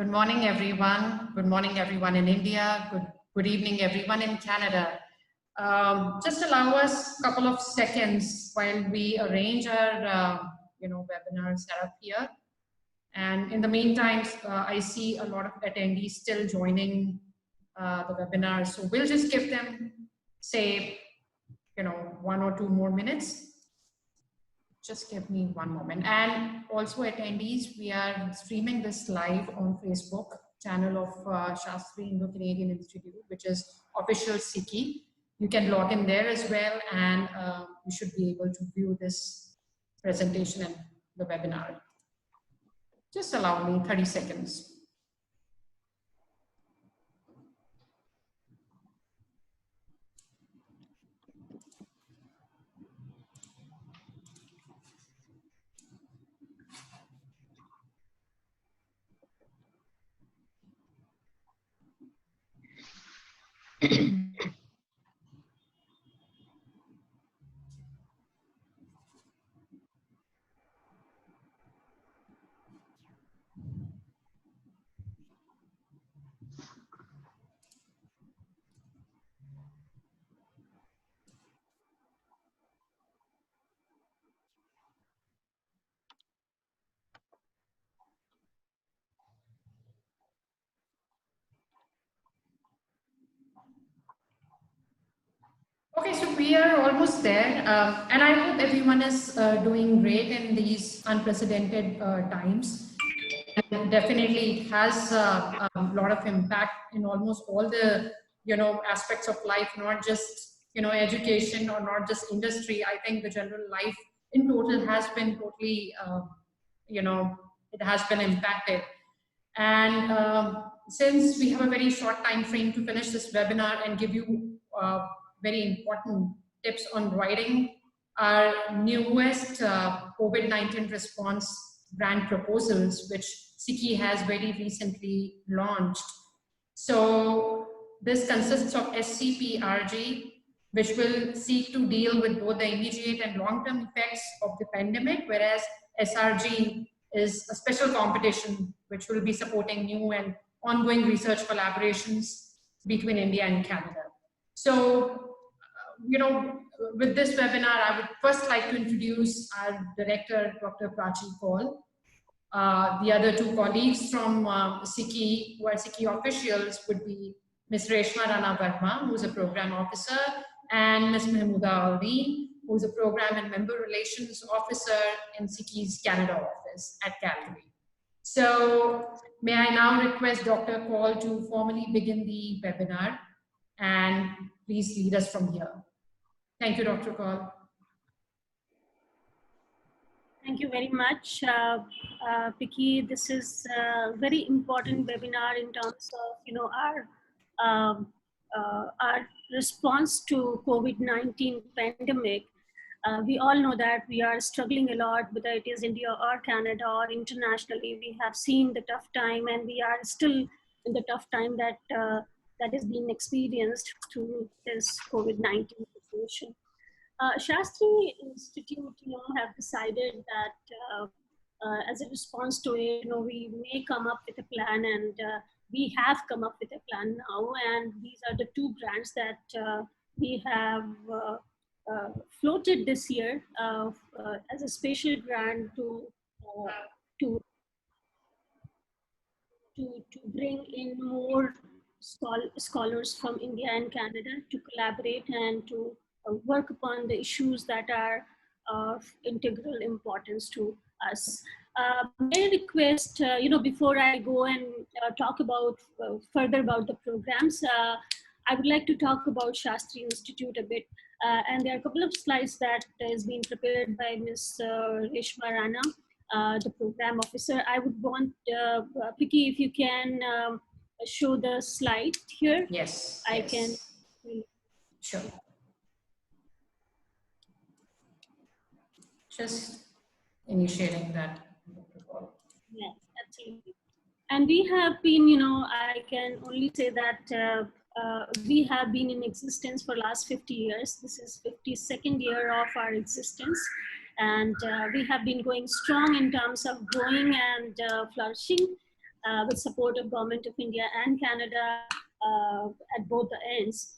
Good morning, everyone. Good morning, everyone in India. Good evening, everyone in Canada. Just allow us a couple of seconds while we arrange our, webinar setup here. And in the meantime, I see a lot of attendees still joining the webinar. So we'll just give them, say, 1 or 2 more minutes. Just give me one moment. And also attendees, we are streaming this live on Facebook channel of Shastri Indo-Canadian Institute, which is official SICI. You can log in there as well, and you should be able to view this presentation and the webinar. Just allow me 30 seconds. Okay, so we are almost there, and I hope everyone is doing great in these unprecedented times. And definitely, it has a lot of impact in almost all the aspects of life, not just education or not just industry. I think the general life in total has been totally it has been impacted. And since we have a very short time frame to finish this webinar and give you very important tips on writing our newest COVID-19 response grant proposals, which SICI has very recently launched. So this consists of SCP-RG, which will seek to deal with both the immediate and long-term effects of the pandemic, whereas SRG is a special competition which will be supporting new and ongoing research collaborations between India and Canada. So, with this webinar, I would first like to introduce our director, Dr. Prachi Kaul. The other 2 colleagues from SICI, who are SICI officials, would be Ms. Reshma Rana Verma, who is a program officer, and Ms. Mahmooda Aldeen, who is a program and member relations officer in SICI's Canada office at Calgary. So may I now request Dr. Kaul to formally begin the webinar, and please lead us from here. Thank you, Dr. Kaul. Thank you very much, Picky. This is a very important webinar in terms of our response to COVID-19 pandemic. We all know that we are struggling a lot, whether it is India or Canada or internationally. We have seen the tough time, and we are still in the tough time that that is being experienced through this COVID-19 situation. Shastri Institute, have decided that as a response to it, we may come up with a plan, and we have come up with a plan now. And these are the 2 grants that we have floated this year as a special grant to bring in more scholars from India and Canada to collaborate and to work upon the issues that are of integral importance to us. May I request, before I go and talk about further about the programs, I would like to talk about Shastri Institute a bit. And there are a couple of slides that is being prepared by Ms. Reshma Rana, the program officer. I would want, Picky, if you can show the slide here. Yes. I can. Sure. Just initiating that. Yes, absolutely. And we have been, I can only say that we have been in existence for last 50 years. This is 52nd year of our existence. And we have been going strong in terms of growing and flourishing. with support of Government of India and Canada at both the ends.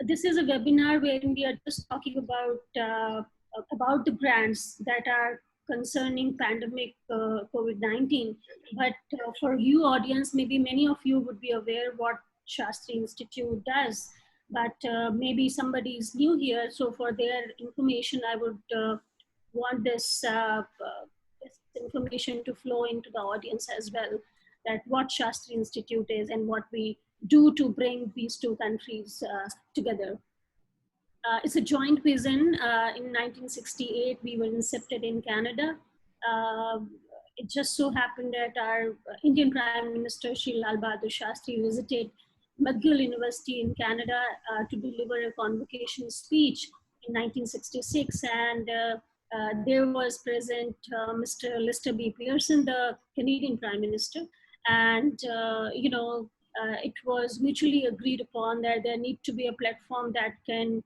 This is a webinar wherein we are just talking about the grants that are concerning pandemic COVID-19. But for you audience, maybe many of you would be aware what Shastri Institute does, but maybe somebody is new here. So for their information, I would want this information to flow into the audience as well, that what Shastri Institute is and what we do to bring these two countries together. It's a joint vision. In 1968, we were incepted in Canada. It just so happened that our Indian Prime Minister, Shri Lal Bahadur Shastri, visited McGill University in Canada to deliver a convocation speech in 1966. And there was present Mr. Lister B. Pearson, the Canadian Prime Minister. And, it was mutually agreed upon that there need to be a platform that can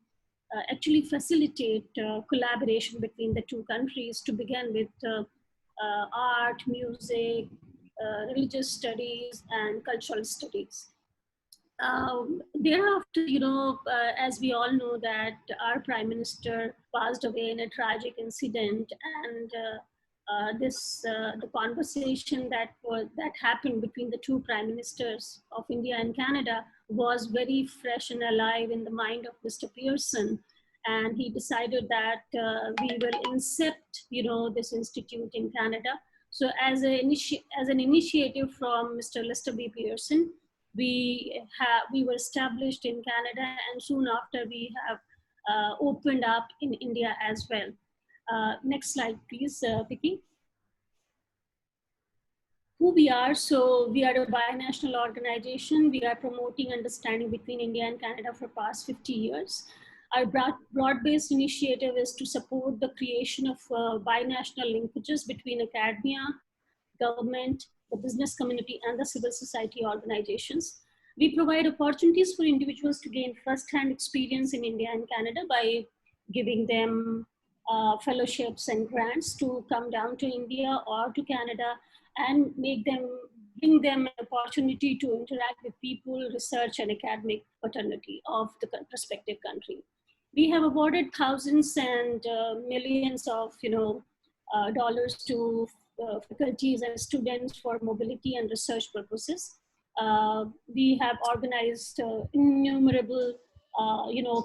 actually facilitate collaboration between the two countries to begin with art, music, religious studies, and cultural studies. Thereafter, as we all know that our Prime Minister passed away in a tragic incident, and the conversation that happened between the two prime ministers of India and Canada was very fresh and alive in the mind of Mr. Pearson, and he decided that we will incept, this institute in Canada. So, as an initiative from Mr. Lister B. Pearson, we were established in Canada, and soon after we have opened up in India as well. Next slide, please, Vicky. Who we are. So we are a binational organization. We are promoting understanding between India and Canada for past 50 years. Our broad-based initiative is to support the creation of binational linkages between academia, government, the business community, and the civil society organizations. We provide opportunities for individuals to gain first-hand experience in India and Canada by giving them fellowships and grants to come down to India or to Canada and bring them an opportunity to interact with people, research, and academic fraternity of the prospective country. We have awarded thousands and millions of dollars to faculties and students for mobility and research purposes. We have organized innumerable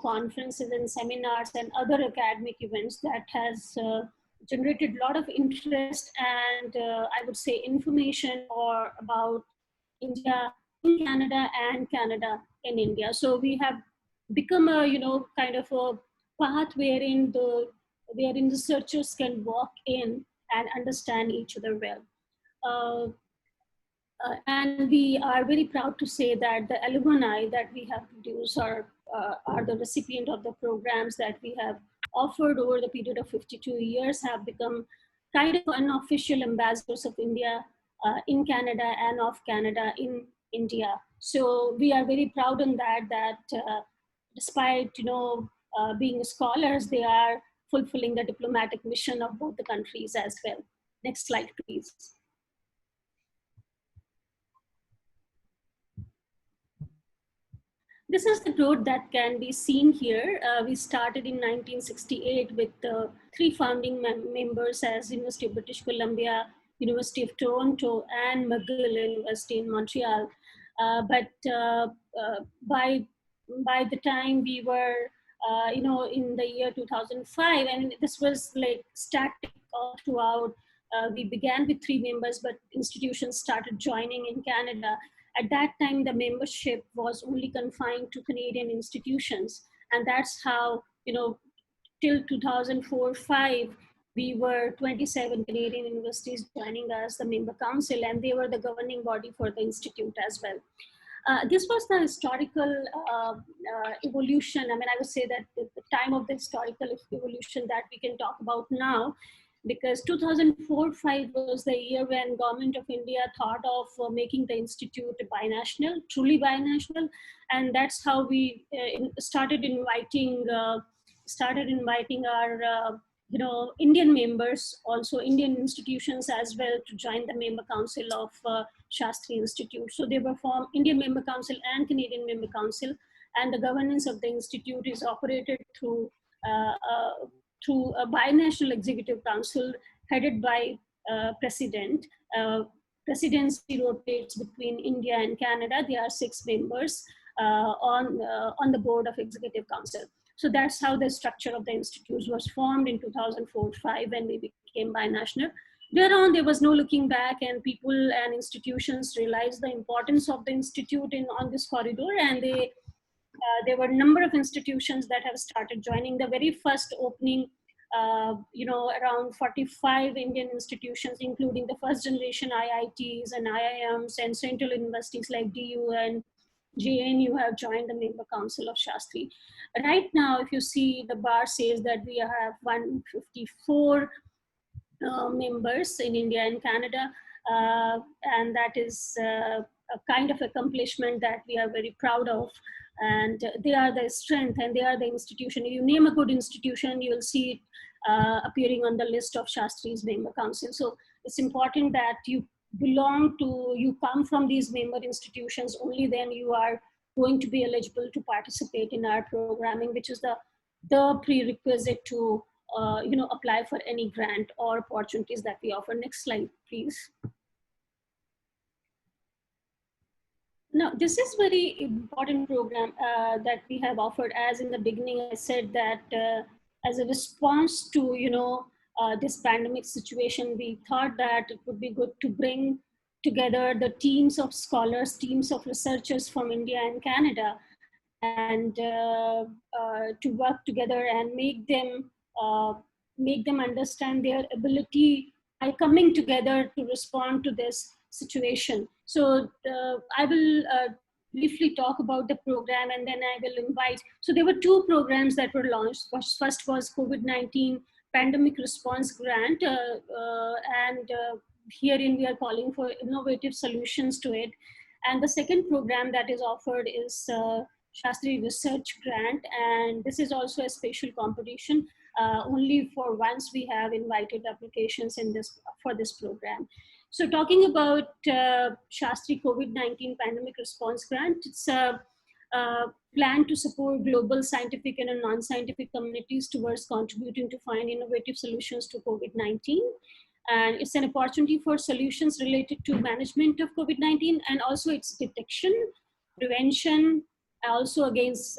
conferences and seminars and other academic events that has generated a lot of interest and I would say information about India in Canada and Canada in India. So we have become a kind of a path wherein the researchers can walk in and understand each other well. And we are very proud to say that the alumni that we have produced are the recipient of the programs that we have offered over the period of 52 years, have become kind of unofficial ambassadors of India in Canada and of Canada in India. So we are very proud on that despite being scholars, they are fulfilling the diplomatic mission of both the countries as well. Next slide, please. This is the growth that can be seen here. We started in 1968 with 3 founding members as University of British Columbia, University of Toronto, and McGill University in Montreal. But by the time we were, in the year 2005, and this was like static all throughout. We began with 3 members, but institutions started joining in Canada. At that time, the membership was only confined to Canadian institutions. And that's how, till 2004-05, we were 27 Canadian universities joining us, the member council, and they were the governing body for the institute as well. This was the historical evolution. I mean, I would say that the time of the historical evolution that we can talk about now, because 2004-05 was the year when Government of India thought of making the institute binational, truly binational, and that's how we started inviting our Indian members, also Indian institutions as well, to join the member council of Shastri Institute. So they were formed Indian Member Council and Canadian Member Council, and the governance of the institute is operated through a binational executive council headed by president. Presidency rotates between India and Canada. There are 6 members on the board of executive council. So that's how the structure of the institute was formed in 2004-5 when we became binational. Thereon, there was no looking back, and people and institutions realized the importance of the institute on this corridor, and there were a number of institutions that have started joining. The very first opening, around 45 Indian institutions, including the first generation IITs and IIMs and central universities like DU and JNU have joined the member council of Shastri. Right now, if you see, the bar says that we have 154 members in India and Canada, and that is a kind of accomplishment that we are very proud of. And they are the strength, and they are the institution. You name a good institution, you will see it appearing on the list of Shastri's member council. So it's important that you come from these member institutions. Only then you are going to be eligible to participate in our programming, which is the prerequisite to apply for any grant or opportunities that we offer. Next slide, please. Now, this is very important program that we have offered. As in the beginning, I said that as a response to this pandemic situation, we thought that it would be good to bring together the teams of scholars, teams of researchers from India and Canada, and to work together and make them understand their ability by coming together to respond to this situation. So I will briefly talk about the program, and then I will invite. So there were 2 programs that were launched. First was COVID-19 Pandemic Response Grant, and herein we are calling for innovative solutions to it. And the second program that is offered is Shastri Research Grant, and this is also a special competition. Only for once we have invited applications for this program. So talking about Shastri COVID-19 Pandemic Response Grant, it's a plan to support global scientific and non-scientific communities towards contributing to find innovative solutions to COVID-19. And it's an opportunity for solutions related to management of COVID-19 and also its detection, prevention, also against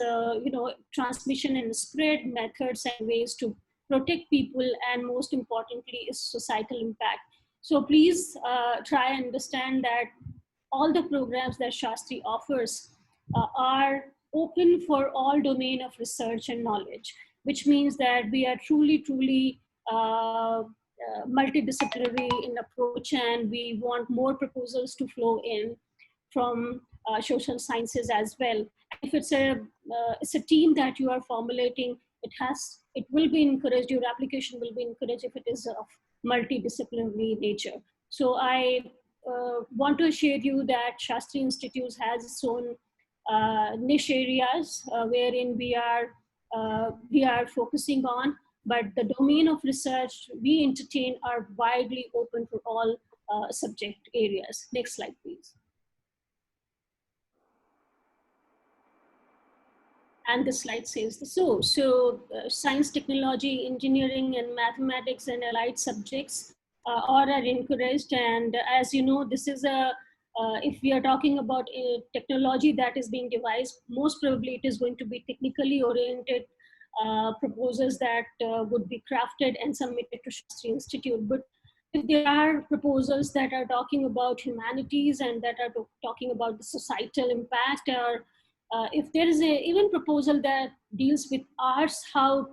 transmission and spread methods and ways to protect people, and most importantly is societal impact. So please try and understand that all the programs that Shastri offers are open for all domain of research and knowledge, which means that we are truly multidisciplinary in approach, and we want more proposals to flow in from social sciences as well. If it's a team that you are formulating, it will be encouraged, your application will be encouraged if it is of multidisciplinary nature. So I want to share you that Shastri Institute has its own niche areas wherein we are focusing on, but the domain of research we entertain are widely open for all subject areas. Next slide, please. And the slide says so. Science, technology, engineering, and mathematics and allied subjects all are encouraged. And as you know, this is if we are talking about a technology that is being devised, most probably it is going to be technically oriented proposals that would be crafted and submitted to Shastri Institute. But if there are proposals that are talking about humanities and that are talking about the societal impact, or if there is a even proposal that deals with arts, how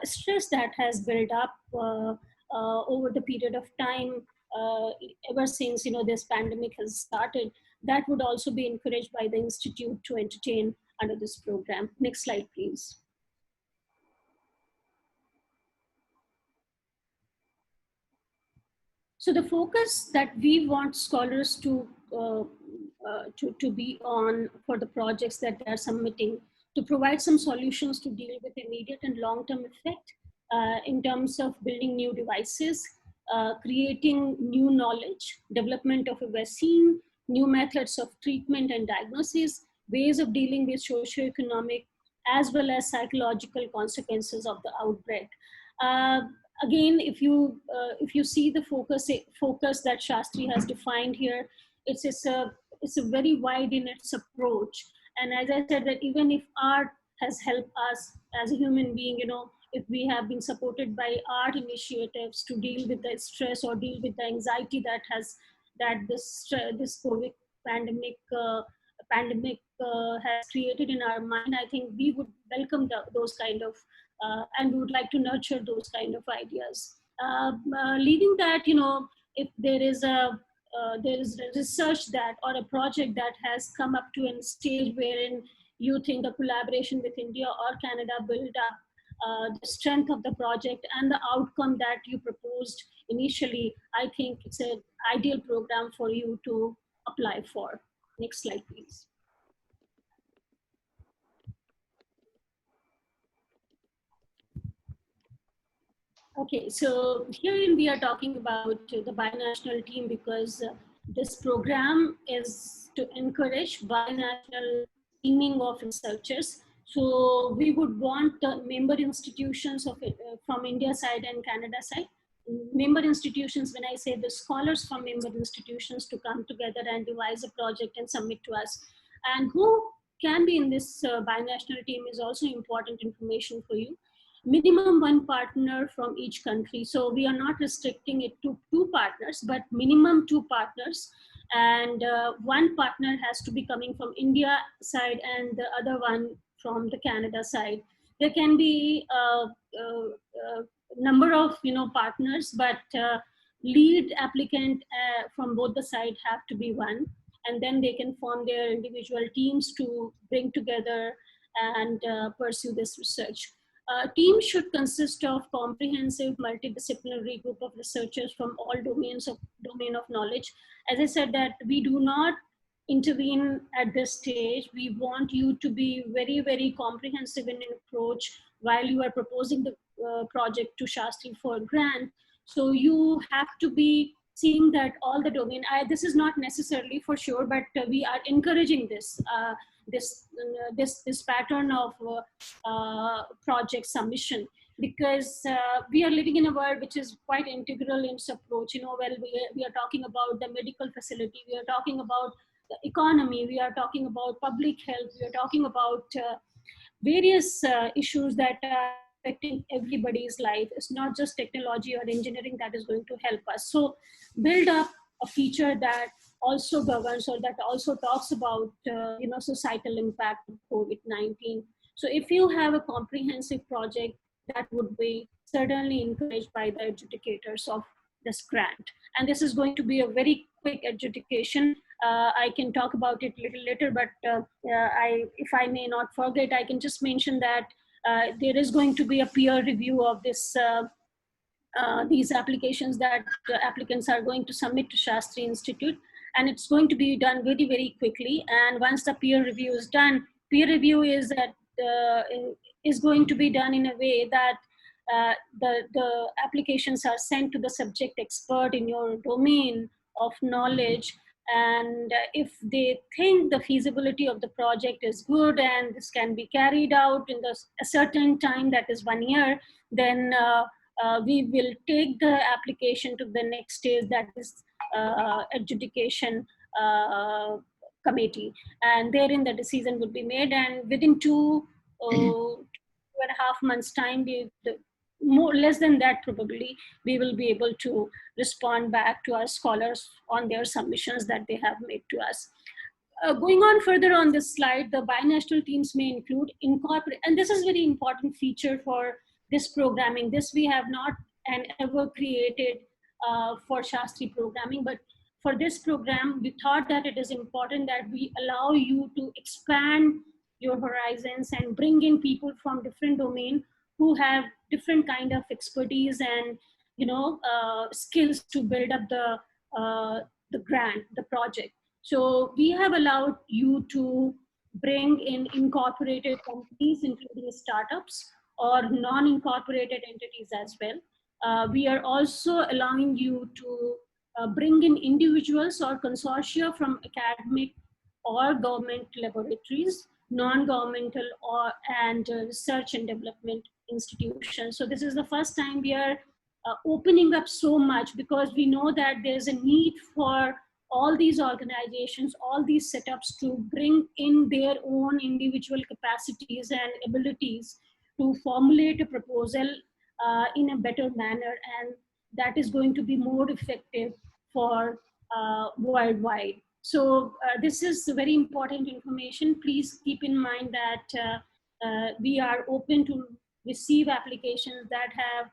stress that has built up over the period of time ever since this pandemic has started, that would also be encouraged by the institute to entertain under this program. Next slide, please. So the focus that we want scholars to be on for the projects that they are submitting, to provide some solutions to deal with immediate and long-term effect in terms of building new devices, creating new knowledge, development of a vaccine, new methods of treatment and diagnosis, ways of dealing with socioeconomic as well as psychological consequences of the outbreak. Uh, Again, if you see the focus that Shastri has defined here, it's a very wide in its approach. And as I said, that even if art has helped us as a human being, you know, if we have been supported by art initiatives to deal with the stress or deal with the anxiety that this COVID pandemic has created in our mind, I think we would welcome those kind of and we would like to nurture those kind of ideas. Leaving that, you know, if there is a research that or a project that has come up to a stage wherein you think a collaboration with India or Canada build up the strength of the project and the outcome that you proposed initially, I think it's an ideal program for you to apply for. Next slide, please. Okay, so here we are talking about the binational team because this program is to encourage binational teaming of researchers. So we would want the member institutions of from India side and Canada side. Member institutions, when I say the scholars from member institutions to come together and devise a project and submit to us. And who can be in this binational team is also important information for you. Minimum one partner from each country. So we are not restricting it to 2 partners, but minimum 2 partners. And one partner has to be coming from India side and the other one from the Canada side. There can be a number of, you know, partners, but lead applicant from both the side have to be one. And then they can form their individual teams to bring together and pursue this research. Team should consist of comprehensive multidisciplinary group of researchers from all domain of knowledge. As I said, that we do not intervene at this stage. We want you to be very, very comprehensive in approach while you are proposing the project to Shastri for grant. So you have to be seeing that all the domain, this is not necessarily for sure, but we are encouraging this pattern of project submission because we are living in a world which is quite integral in its approach. You know, well, we are talking about the medical facility, we are talking about the economy, we are talking about public health, we are talking about various issues that are affecting everybody's life. It's not just technology or engineering that is going to help us. So build up a feature that also governs or that also talks about you know, societal impact of COVID-19. So if you have a comprehensive project, that would be certainly encouraged by the adjudicators of this grant. And this is going to be a very quick adjudication. I can talk about it a little later, but if I may not forget, I can just mention that there is going to be a peer review of this these applications that applicants are going to submit to Shastri Institute, and it's going to be done very, very quickly. And once the peer review is done, peer review is going to be done in a way that the applications are sent to the subject expert in your domain of knowledge. And if they think the feasibility of the project is good and this can be carried out in a certain time, that is 1 year, then we will take the application to the next stage, that is adjudication committee, and therein the decision would be made. And within 2.5 months time, more less than that probably, we will be able to respond back to our scholars on their submissions that they have made to us. Going on further on this slide, the binational teams may include incorporate, and this is very important feature for this programming. This we have not and ever created for Shastri programming, but for this program, we thought that it is important that we allow you to expand your horizons and bring in people from different domain who have different kind of expertise and, you know, skills to build up the grant, the project. So we have allowed you to bring in incorporated companies, including startups or non-incorporated entities as well. We are also allowing you to bring in individuals or consortia from academic or government laboratories, non-governmental or and research and development institutions. So this is the first time we are opening up so much, because we know that there's a need for all these organizations, all these setups to bring in their own individual capacities and abilities to formulate a proposal in a better manner, and that is going to be more effective for worldwide. So this is very important information. Please keep in mind that we are open to receive applications that have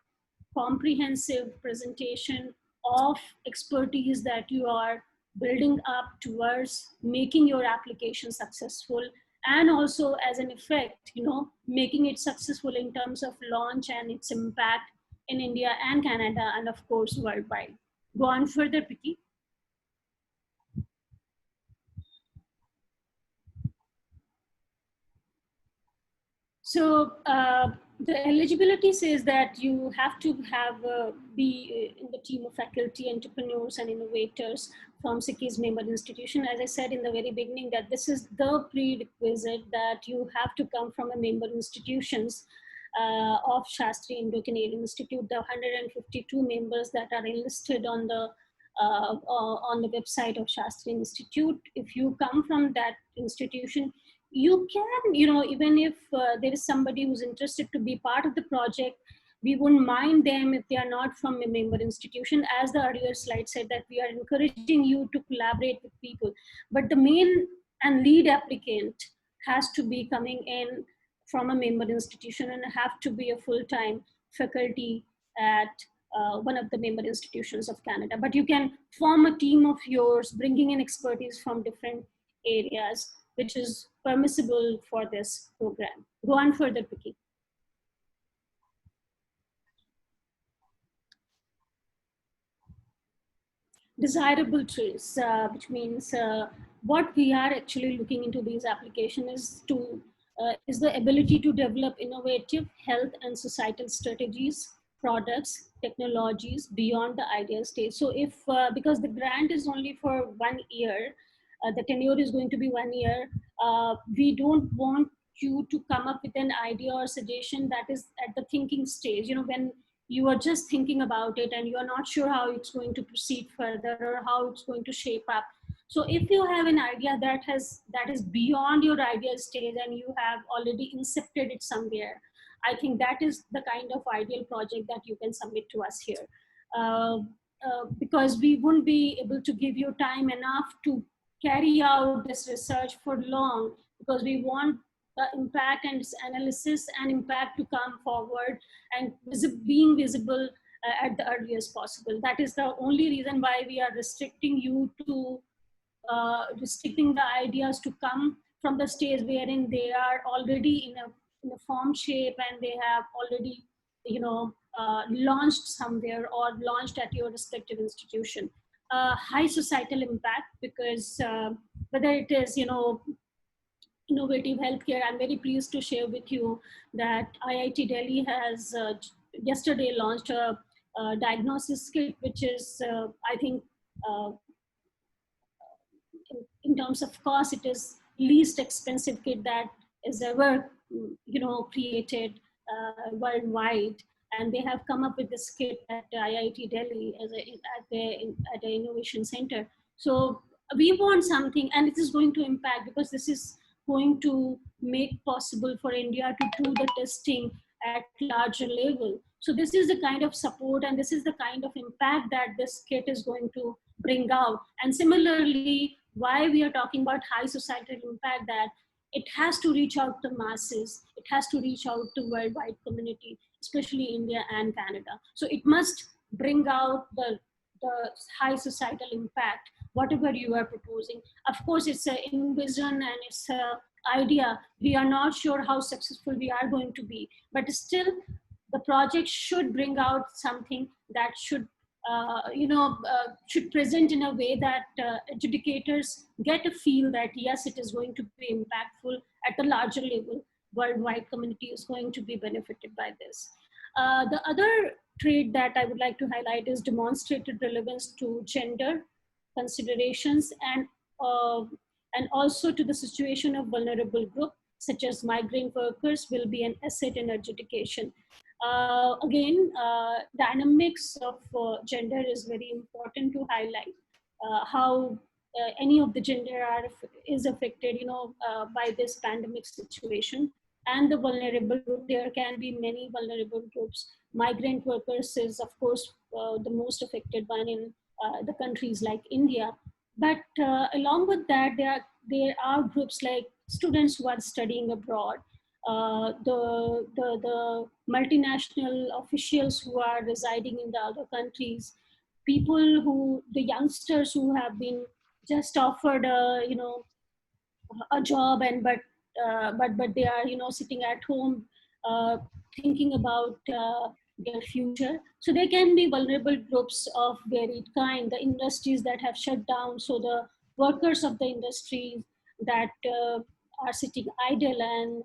comprehensive presentation of expertise that you are building up towards making your application successful, and also as an effect, making it successful in terms of launch and its impact in India and Canada, and of course worldwide. Go on further, Picky. So the eligibility says that you have to be in the team of faculty, entrepreneurs, and innovators from SICKI's member institution. As I said in the very beginning, that this is the prerequisite, that you have to come from a member institutions of Shastri Indo-Canadian Institute. The 152 members that are enlisted on the website of Shastri Institute. If you come from that institution, you can, even if there is somebody who's interested to be part of the project, we wouldn't mind them if they are not from a member institution. As the earlier slide said, that we are encouraging you to collaborate with people. But the main and lead applicant has to be coming in from a member institution and have to be a full-time faculty at one of the member institutions of Canada. But you can form a team of yours, bringing in expertise from different areas, which is permissible for this program. Go on further, Picky. Desirable traits, which means what we are actually looking into these applications is the ability to develop innovative health and societal strategies, products, technologies beyond the ideal stage. So if, because the grant is only for 1 year, the tenure is going to be 1 year, we don't want you to come up with an idea or suggestion that is at the thinking stage, when you are just thinking about it and you are not sure how it's going to proceed further or how it's going to shape up. So if you have an idea that is beyond your idea stage and you have already incepted it somewhere, I think that is the kind of ideal project that you can submit to us here. Because we wouldn't be able to give you time enough to carry out this research for long, because we want the impact and analysis and impact to come forward and being visible at the earliest possible. That is the only reason why we are restricting you to restricting the ideas to come from the stage wherein they are already in a form shape and they have already launched somewhere or launched at your respective institution. High societal impact, because whether it is innovative healthcare, I'm very pleased to share with you that IIT Delhi has yesterday launched a diagnosis kit, which is I think in terms of cost, it is least expensive kit that is ever created worldwide. And they have come up with this kit at IIT Delhi at the innovation center. So we want something, and it is going to impact, because this is going to make possible for India to do the testing at larger level. So this is the kind of support and this is the kind of impact that this kit is going to bring out. And similarly, why we are talking about high societal impact, that it has to reach out to masses, it has to reach out to worldwide community, especially India and Canada. So it must bring out the high societal impact, whatever you are proposing. Of course, it's an envision and it's an idea. We are not sure how successful we are going to be, but still the project should bring out something that should should present in a way that adjudicators get a feel that yes, it is going to be impactful at the larger level. Worldwide community is going to be benefited by this. The other trait that I would like to highlight is demonstrated relevance to gender considerations uh, and also to the situation of vulnerable group such as migrant workers will be an asset in adjudication. Again, dynamics of gender is very important to highlight. How any of the gender is affected, by this pandemic situation, and the vulnerable group. There can be many vulnerable groups. Migrant workers is, of course, the most affected one in the countries like India. But along with that, there are groups like students who are studying abroad, the multinational officials who are residing in the other countries, people who, the youngsters who have been just offered a job, and but they are sitting at home, uh, thinking about their future. So there can be vulnerable groups of varied kind, the industries that have shut down, so the workers of the industries that are sitting idle, and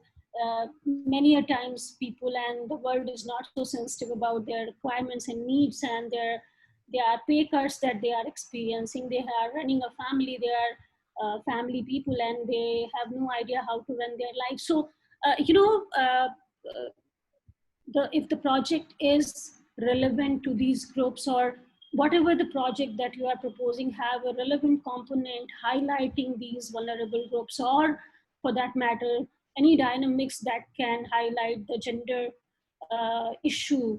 many a times people and the world is not so sensitive about their requirements and needs, and their pay cuts that they are experiencing. They are running a family, they are family people, and they have no idea how to run their life. So if the project is relevant to these groups, or whatever the project that you are proposing have a relevant component highlighting these vulnerable groups, or for that matter any dynamics that can highlight the gender issue,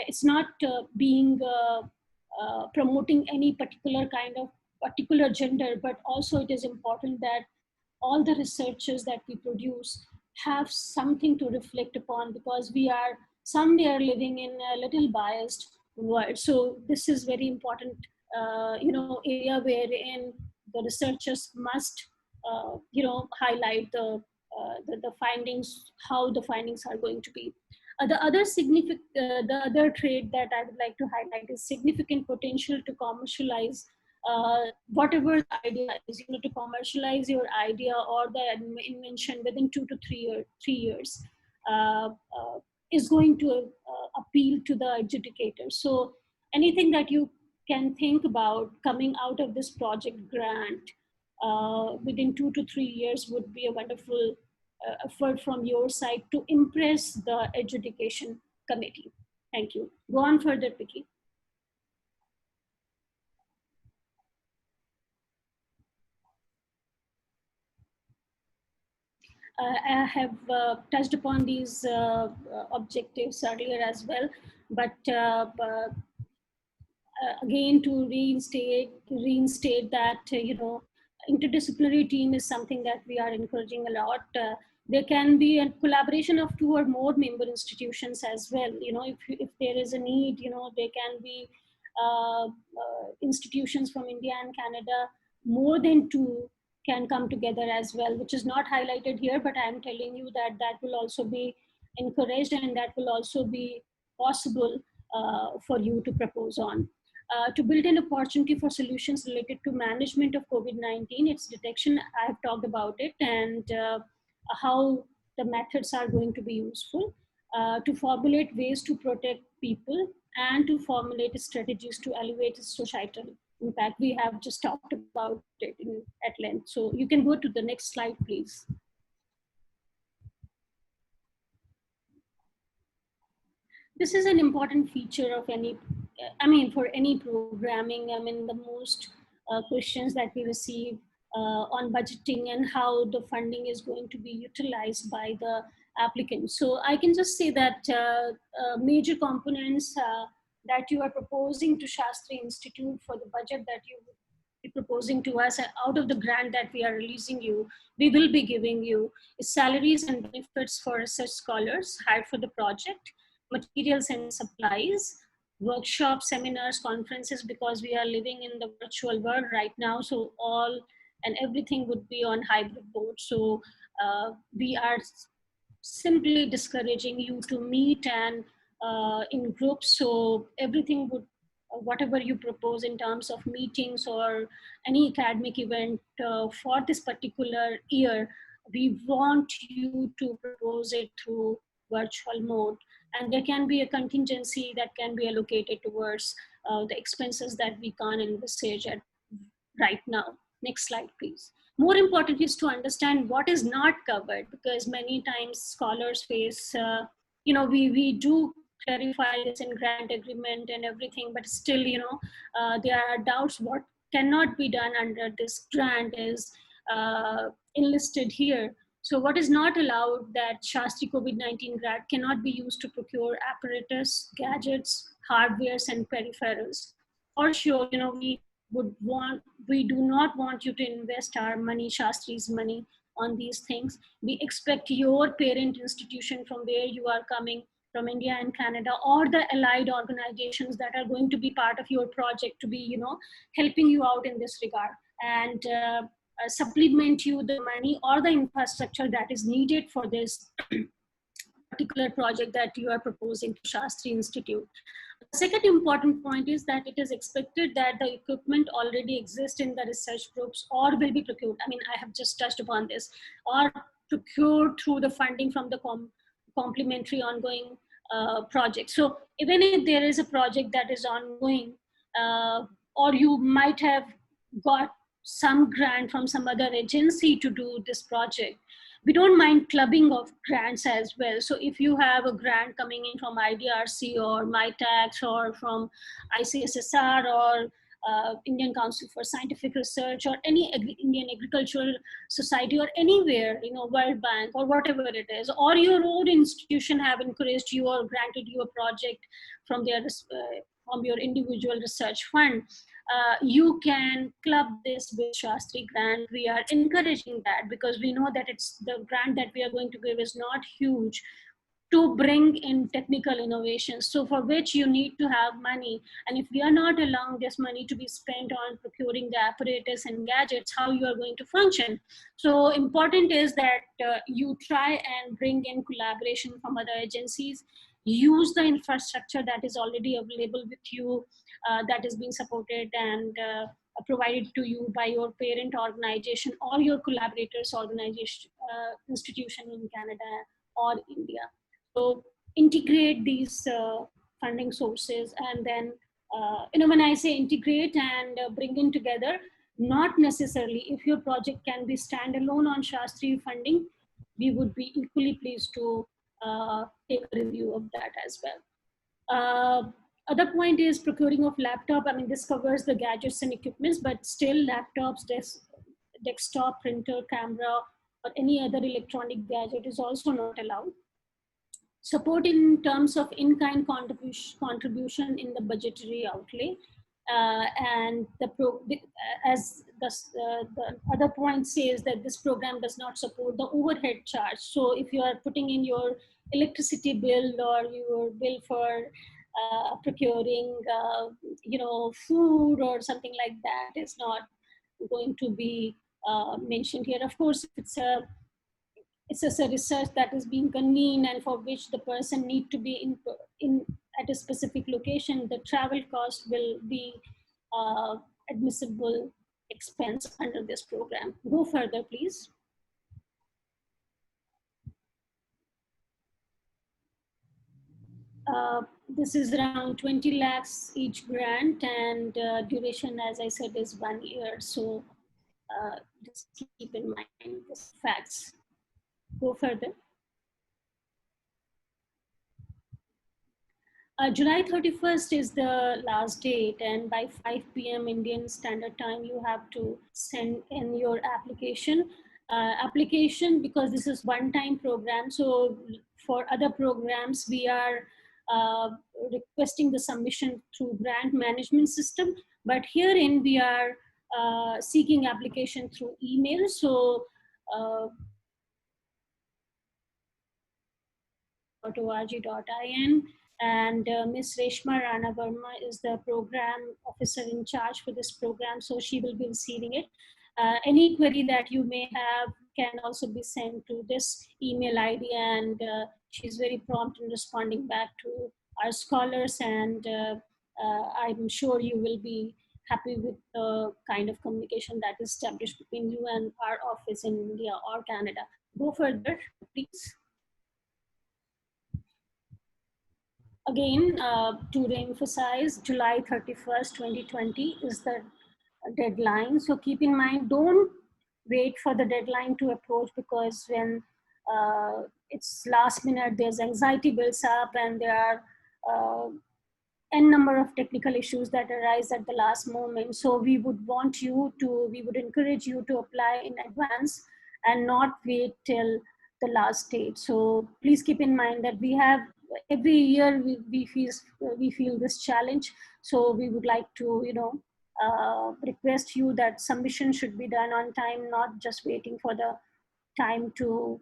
it's not being promoting any particular kind of particular gender, but also it is important that all the researchers that we produce have something to reflect upon, because we are someday are living in a little biased world. So this is very important, area wherein the researchers must, highlight the findings, how the findings are going to be. The other trait that I would like to highlight is significant potential to commercialize whatever the idea is, to commercialize your idea or the invention within 2 to 3 years uh, uh, is going to appeal to the adjudicators. So anything that you can think about coming out of this project grant within 2 to 3 years would be a wonderful effort from your side to impress the adjudication committee. Thank you. Go on further, Vicky. I have touched upon these objectives earlier as well, but again to reinstate that interdisciplinary team is something that we are encouraging a lot. There can be a collaboration of 2 or more member institutions as well. If there is a need, there can be institutions from India and Canada. More than 2 can come together as well, which is not highlighted here, but I am telling you that that will also be encouraged, and that will also be possible for you to propose on. To build an opportunity for solutions related to management of COVID-19, its detection, I have talked about it, and how the methods are going to be useful. To formulate ways to protect people, and to formulate strategies to elevate societal impact. We have just talked about it at length. So you can go to the next slide, please. This is an important feature of any, for any programming. The most questions that we receive on budgeting and how the funding is going to be utilized by the applicant. So I can just say that major components that you are proposing to Shastri Institute for the budget that you be proposing to us out of the grant that we are releasing you, we will be giving you salaries and benefits for research scholars hired for the project, materials and supplies, workshops, seminars, conferences, because we are living in the virtual world right now. So all and everything would be on hybrid mode. So we are simply discouraging you to meet and in groups. So everything would, whatever you propose in terms of meetings or any academic event for this particular year, we want you to propose it through virtual mode. and there can be a contingency that can be allocated towards the expenses that we can't envisage at right now. Next slide, please. More important is to understand what is not covered, because many times scholars face, we do clarify this in grant agreement and everything, but still, there are doubts what cannot be done under this grant is enlisted here. So what is not allowed, that Shastri COVID-19 grant cannot be used to procure apparatus, gadgets, hardwares, and peripherals. For sure, we do not want you to invest our money, Shastri's money, on these things. We expect your parent institution from where you are coming, from India and Canada, or the allied organizations that are going to be part of your project, to be, helping you out in this regard, and supplement you the money or the infrastructure that is needed for this particular project that you are proposing to Shastri Institute. The second important point is that it is expected that the equipment already exists in the research groups or will be procured. I mean, I have just touched upon this, or procured through the funding from the complementary ongoing project. So even if there is a project that is ongoing, or you might have got some grant from some other agency to do this project, we don't mind clubbing of grants as well. So if you have a grant coming in from IDRC or MITAX or from ICSSR or Indian Council for Scientific Research or any Indian Agricultural Society or anywhere, World Bank or whatever it is, or your own institution have encouraged you or granted you a project from from your individual research fund, you can club this with Shastri grant. We are encouraging that because we know that it's the grant that we are going to give is not huge to bring in technical innovations. So for which you need to have money. And if we are not allowing this money to be spent on procuring the apparatus and gadgets, how you are going to function? So important is that you try and bring in collaboration from other agencies, use the infrastructure that is already available with you, that is being supported and provided to you by your parent organization or your collaborators organization, institution in Canada or India. So integrate these funding sources, and then, when I say integrate and bring in together, not necessarily, if your project can be standalone on Shastri funding, we would be equally pleased to take a review of that as well. Other point is procuring of laptop. I mean, this covers the gadgets and equipments, but still laptops, desktop, printer, camera, or any other electronic gadget is also not allowed. Support in terms of in-kind contribution in the budgetary outlay. And as the other point says that this program does not support the overhead charge. So if you are putting in your electricity bill or your bill for procuring, food or something like that, is not going to be mentioned here. Of course, it's just a research that is being convened and for which the person need to be in at a specific location, the travel cost will be admissible expense under this program. Go further, please. This is around 20 lakhs each grant, and duration, as I said, is 1 year. So just keep in mind these facts. Go further. July 31st is the last date, and by 5 p.m. Indian Standard Time, you have to send in your application. Because this is one-time program, so for other programs, we are requesting the submission through grant management system, but herein we are seeking application through email. So .org.in, and Ms. Reshma Rana Verma is the program officer in charge for this program, so she will be receiving it. Any query that you may have can also be sent to this email ID, and she's very prompt in responding back to our scholars, and I'm sure you will be happy with the kind of communication that is established between you and our office in India or Canada. Go further, please. again, to re-emphasize, July 31st, 2020 is the deadline. So keep in mind, don't wait for the deadline to approach, because when it's last minute, there's anxiety builds up, and there are n number of technical issues that arise at the last moment. So we would encourage you to apply in advance and not wait till the last date. So please keep in mind that we have every year we feel this challenge. So we would like to request you that submission should be done on time, not just waiting for the time to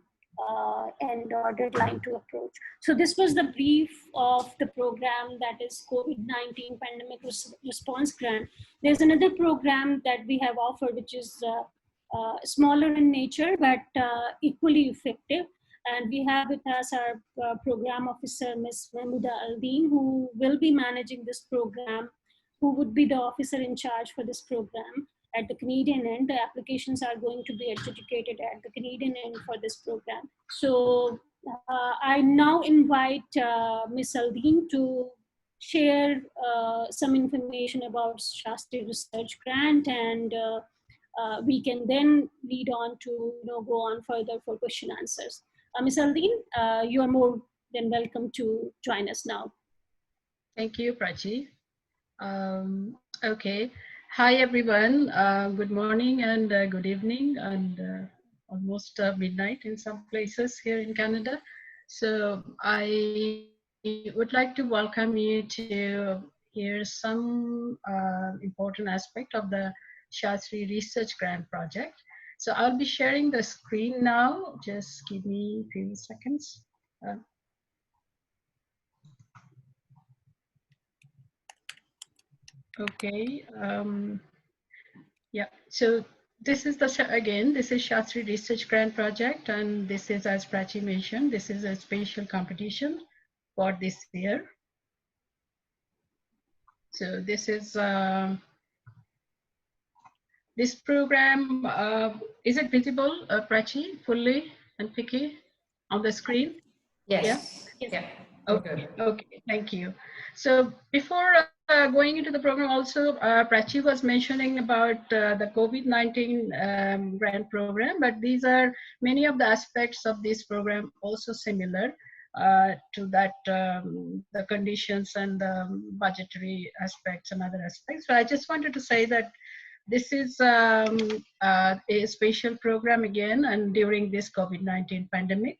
end or deadline to approach. So this was the brief of the program, that is COVID-19 Pandemic Response Grant. There's another program that we have offered, which is smaller in nature, but equally effective. And we have with us our program officer, Ms. Mahmouda Aldeen, who will be managing this program, who would be the officer in charge for this program. At the Canadian end, the applications are going to be adjudicated at the Canadian end for this program. So I now invite Ms. Aldeen to share some information about Shastri Research Grant, and we can then lead on to go on further for question answers. Ms. Aldeen, you are more than welcome to join us now. Thank you, Prachi. Okay. Hi, everyone. Good morning and good evening, and almost midnight in some places here in Canada. So I would like to welcome you to hear some important aspect of the Shastri Research Grant Project. So I'll be sharing the screen now. Just give me a few seconds. Okay. Yeah. So this is this is Shastri Research Grant Project, and this is, as Prachi mentioned, this is a special competition for this year. So this is this program. Is it visible, Prachi, fully and Picky on the screen? Yes. Yeah. Okay. Okay. Thank you. So before going into the program, also Prachi was mentioning about the COVID-19 grant program, but these are many of the aspects of this program also similar to that, the conditions and the budgetary aspects and other aspects. So I just wanted to say that this is a special program again, and during this COVID-19 pandemic.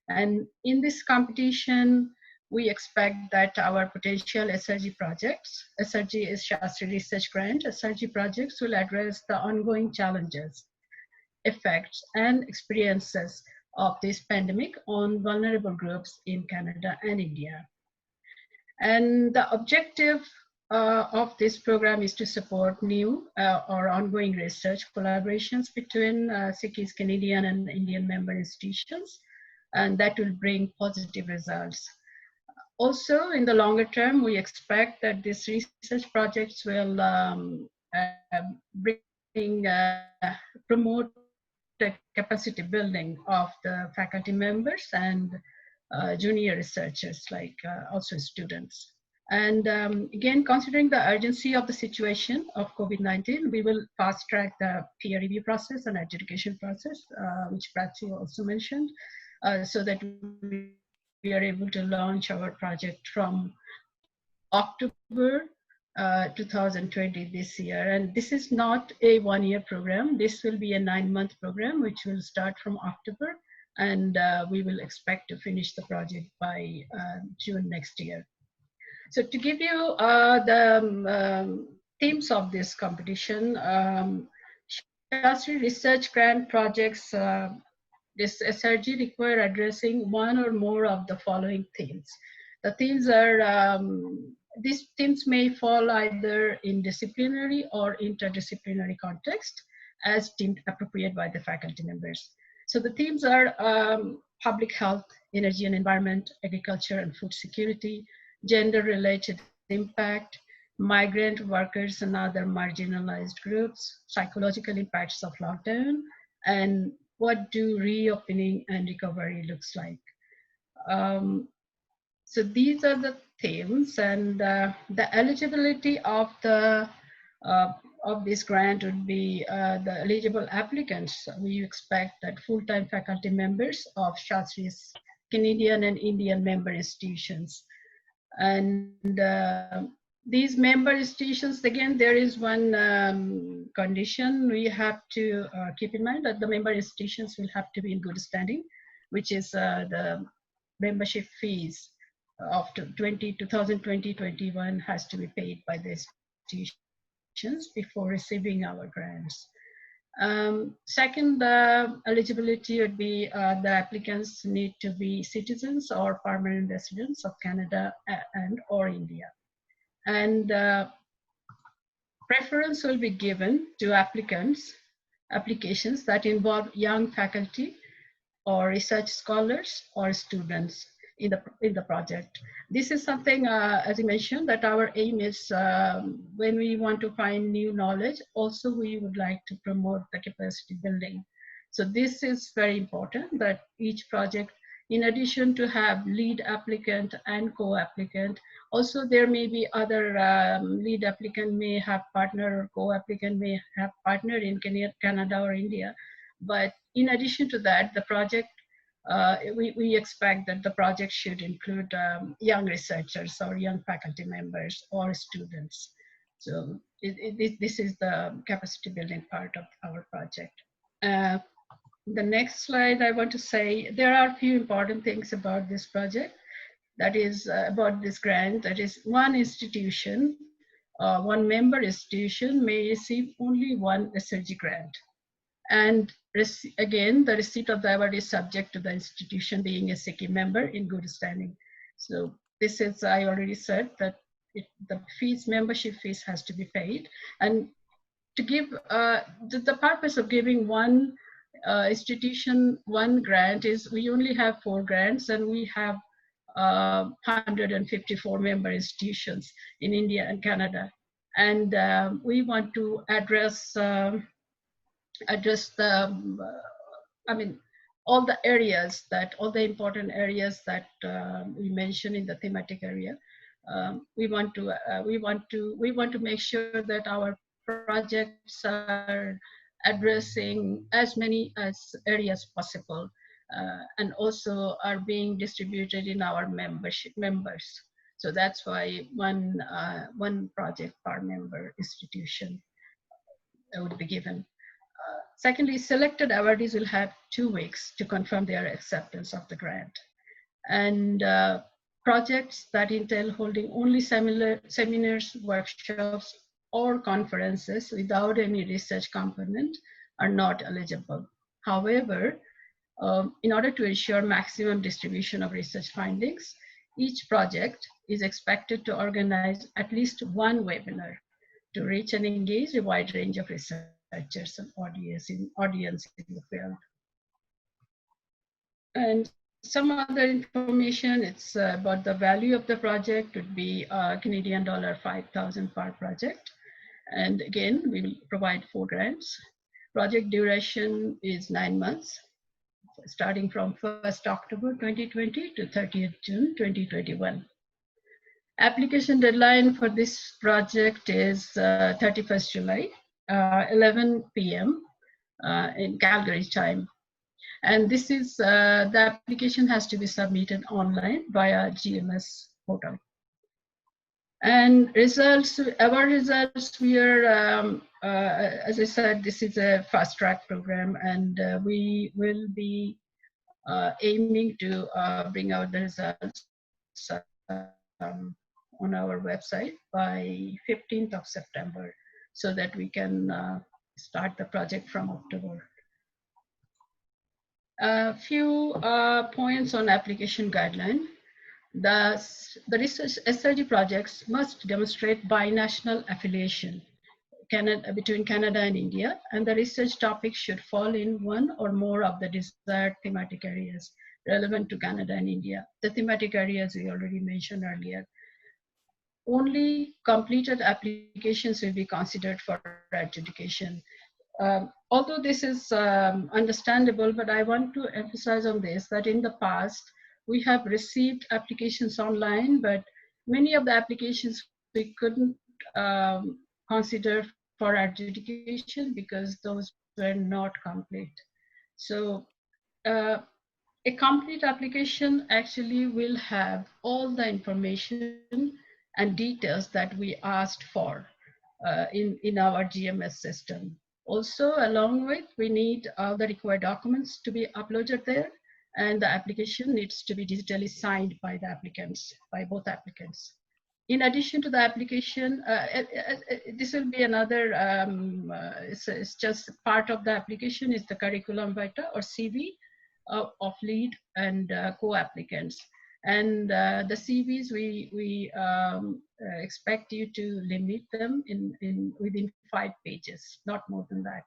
And in this competition, we expect that our potential SRG projects, SRG is Shastri Research Grant, SRG projects will address the ongoing challenges, effects, and experiences of this pandemic on vulnerable groups in Canada and India. And the objective of this program is to support new or ongoing research collaborations between SICKI's Canadian and Indian member institutions, and that will bring positive results. Also, in the longer term, we expect that these research projects will promote the capacity building of the faculty members and junior researchers, like also students. And again, considering the urgency of the situation of COVID-19, we will fast track the peer review process and adjudication process, which Prachi also mentioned, so that we are able to launch our project from October 2020 this year. And this is not a one-year program. This will be a 9-month program, which will start from October, and we will expect to finish the project by June next year. So to give you the themes of this competition, Shastri Research Grant projects, this SRG require addressing one or more of the following themes. The themes are, these themes may fall either in disciplinary or interdisciplinary context as deemed appropriate by the faculty members. So the themes are public health, energy and environment, agriculture and food security, gender-related impact, migrant workers and other marginalized groups, psychological impacts of lockdown, and what do reopening and recovery looks like. So these are the themes, and the eligibility of this grant would be the eligible applicants. We expect that full-time faculty members of Shastri's Canadian and Indian member institutions. And these member institutions, again, there is one condition we have to keep in mind, that the member institutions will have to be in good standing, which is the membership fees of 2020-21 has to be paid by the institutions before receiving our grants. Second, eligibility would be the applicants need to be citizens or permanent residents of Canada and or India. And preference will be given to applications that involve young faculty or research scholars or students in the project. This is something, as I mentioned, that our aim is when we want to find new knowledge, also we would like to promote the capacity building. So this is very important, that each project, in addition to have lead applicant and co-applicant, also there may be other lead applicant may have partner, or co-applicant may have partner in Canada or India. But in addition to that, the project, we expect that the project should include young researchers or young faculty members or students. So this is the capacity building part of our project. The next slide, I want to say there are a few important things about this project, that is about this grant. That is, one institution, one member institution may receive only one research grant. And again, the receipt of the award is subject to the institution being a SICI member in good standing. So this is, I already said that the membership fees has to be paid. And to give, the purpose of giving one institution one grant is we only have 4 grants, and we have 154 member institutions in India and Canada. And we want to address the, I mean, all the areas that, all the important areas that we mentioned in the thematic area. We want to make sure that our projects are addressing as many areas possible, and also are being distributed in our members. So that's why one project per member institution would be given. Secondly, selected awardees will have 2 weeks to confirm their acceptance of the grant. And projects that entail holding only seminars, workshops, or conferences without any research component are not eligible. However, in order to ensure maximum distribution of research findings, each project is expected to organize at least one webinar to reach and engage a wide range of researchers and audience in the field. And some other information, it's about the value of the project would be Canadian $5,000 per project. And again, we'll provide 4 grants. Project duration is 9 months, starting from 1st October 2020 to 30th June 2021. Application deadline for this project is 31st July, 11 p.m. In Calgary time. And this is, the application has to be submitted online via GMS portal. And results, our results, we are, as I said, this is a fast track program, and we will be aiming to bring out the results on our website by 15th of September, so that we can start the project from October. A few points on application guideline. The research SRG projects must demonstrate binational affiliation between Canada and India, and the research topic should fall in one or more of the desired thematic areas relevant to Canada and India. The thematic areas we already mentioned earlier. Only completed applications will be considered for adjudication. Although this is understandable, but I want to emphasize on this, that in the past, we have received applications online, but many of the applications we couldn't consider for adjudication because those were not complete. So a complete application actually will have all the information and details that we asked for in our GMS system. Also, along with, we need all the required documents to be uploaded there, and the application needs to be digitally signed by the applicants, by both applicants. In addition to the application, this will be another, it's just part of the application is the curriculum vitae or CV of lead and co-applicants. And the CVs, we expect you to limit them within 5 pages, not more than that.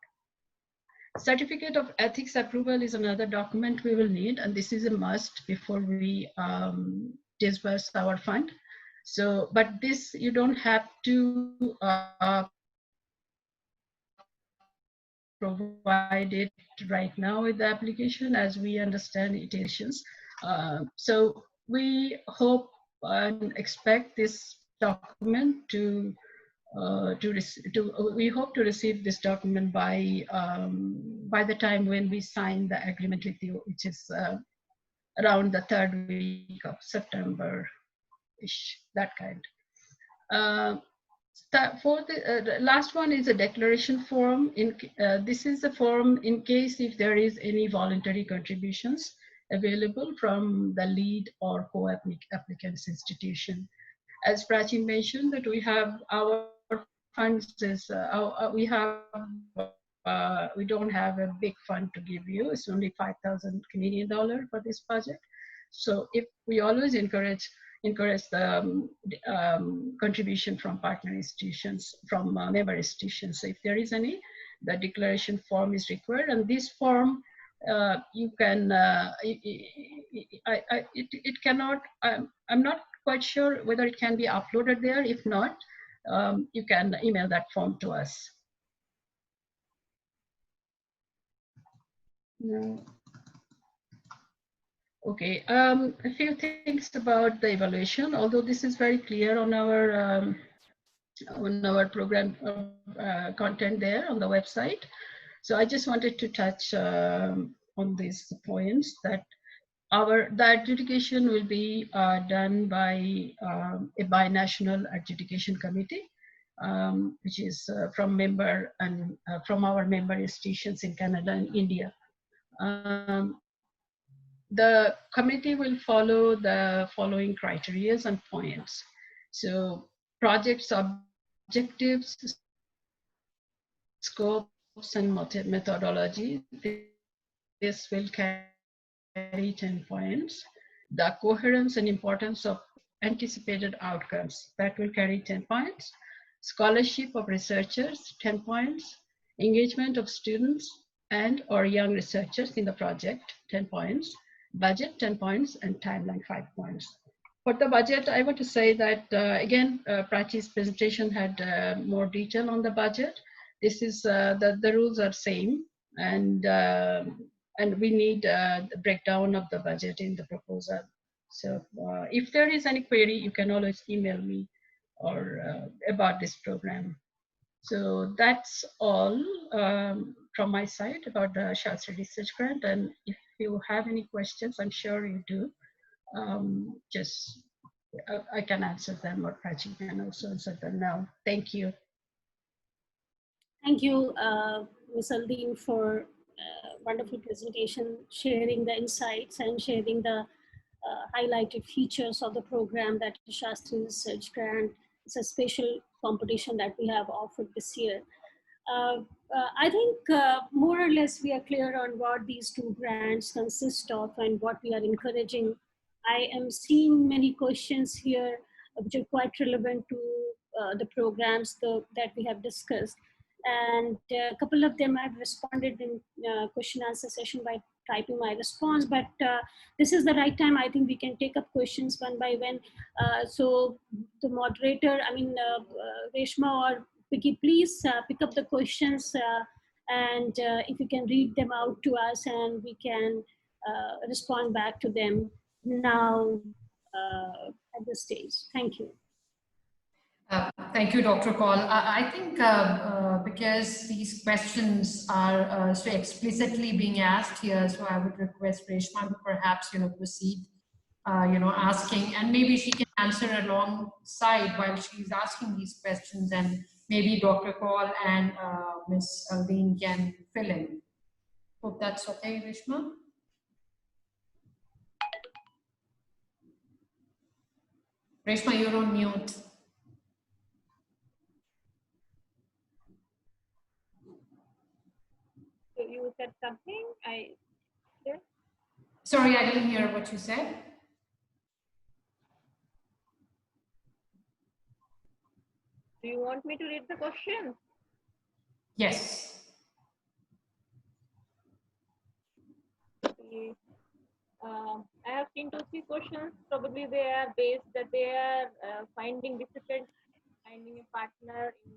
Certificate of ethics approval is another document we will need, and this is a must before we disburse our fund. So, but this you don't have to provide it right now with the application, as we understand it is. So we hope and expect this document we hope to receive this document by the time when we sign the agreement with you, which is around the 3rd week of September-ish, that kind. For the last one is a declaration form. This is the form in case if there is any voluntary contributions available from the lead or co-applicants institution. As Prachi mentioned, that we have our funds is we don't have a big fund to give you. It's only 5,000 Canadian dollar for this project. So if we always encourage the contribution from partner institutions, from member institutions. So if there is any, the declaration form is required, and this form you can it cannot. I'm not quite sure whether it can be uploaded there. If not, you can email that form to us. No. Okay, a few things about the evaluation, although this is very clear on our program content there on the website. So I just wanted to touch on these points that the adjudication will be done by a binational adjudication committee, which is from our member institutions in Canada and India. The committee will follow the following criteria and points. So projects, objectives, scopes, and methodology. This will carry 10 points. The coherence and importance of anticipated outcomes, that will carry 10 points. Scholarship of researchers, 10 points. Engagement of students and or young researchers in the project, 10 points. Budget, 10 points, and timeline, 5 points. For the budget, I want to say that, again, Prachi's presentation had more detail on the budget. This is, the rules are same, and we need the breakdown of the budget in the proposal. So if there is any query, you can always email me or about this program. So that's all from my side about the Shastri Research Grant. And if you have any questions, I'm sure you do, just I can answer them, or Prachi can also answer them now. Thank you. Thank you, Ms. Aldeen, for wonderful presentation, sharing the insights and sharing the highlighted features of the program that is Shastri Research Grant. It's a special competition that we have offered this year. I think more or less we are clear on what these 2 grants consist of and what we are encouraging. I am seeing many questions here which are quite relevant to the programs that we have discussed. And a couple of them I've responded in question answer session by typing my response, but this is the right time. I think we can take up questions one by one. So the moderator, I mean, Reshma or Vicky, please pick up the questions and if you can read them out to us and we can respond back to them. Now, I at this stage. Thank you. Thank you, Dr. Kaul. I think because these questions are so explicitly being asked here, so I would request Reshma to perhaps, proceed, asking, and maybe she can answer alongside while she's asking these questions, and maybe Dr. Kaul and Ms. Aldeen can fill in. Hope that's okay, Reshma. Reshma, you're on mute. So you said something? Sorry, I didn't hear what you said. Do you want me to read the question? Yes. Okay. I have seen 2-3 questions. Probably they are based that they are finding difficult finding a partner in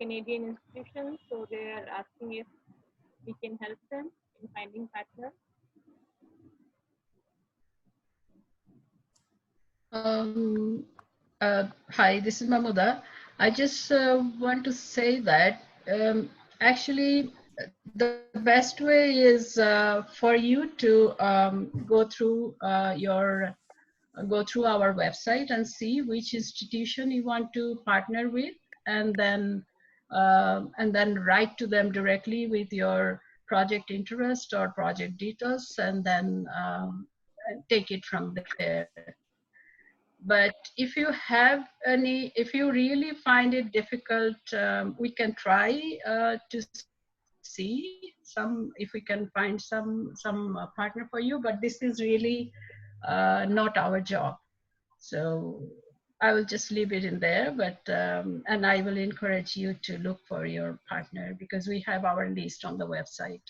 Canadian institutions. So they are asking if we can help them in finding partner. Hi, this is Mahmuda. I just want to say that actually the best way is for you to go through our website and see which institution you want to partner with, and then write to them directly with your project interest or project details, and then take it from there. But if you really find it difficult, we can try to see if we can find some partner for you, but this is really not our job. So I will just leave it in there, but and I will encourage you to look for your partner because we have our list on the website.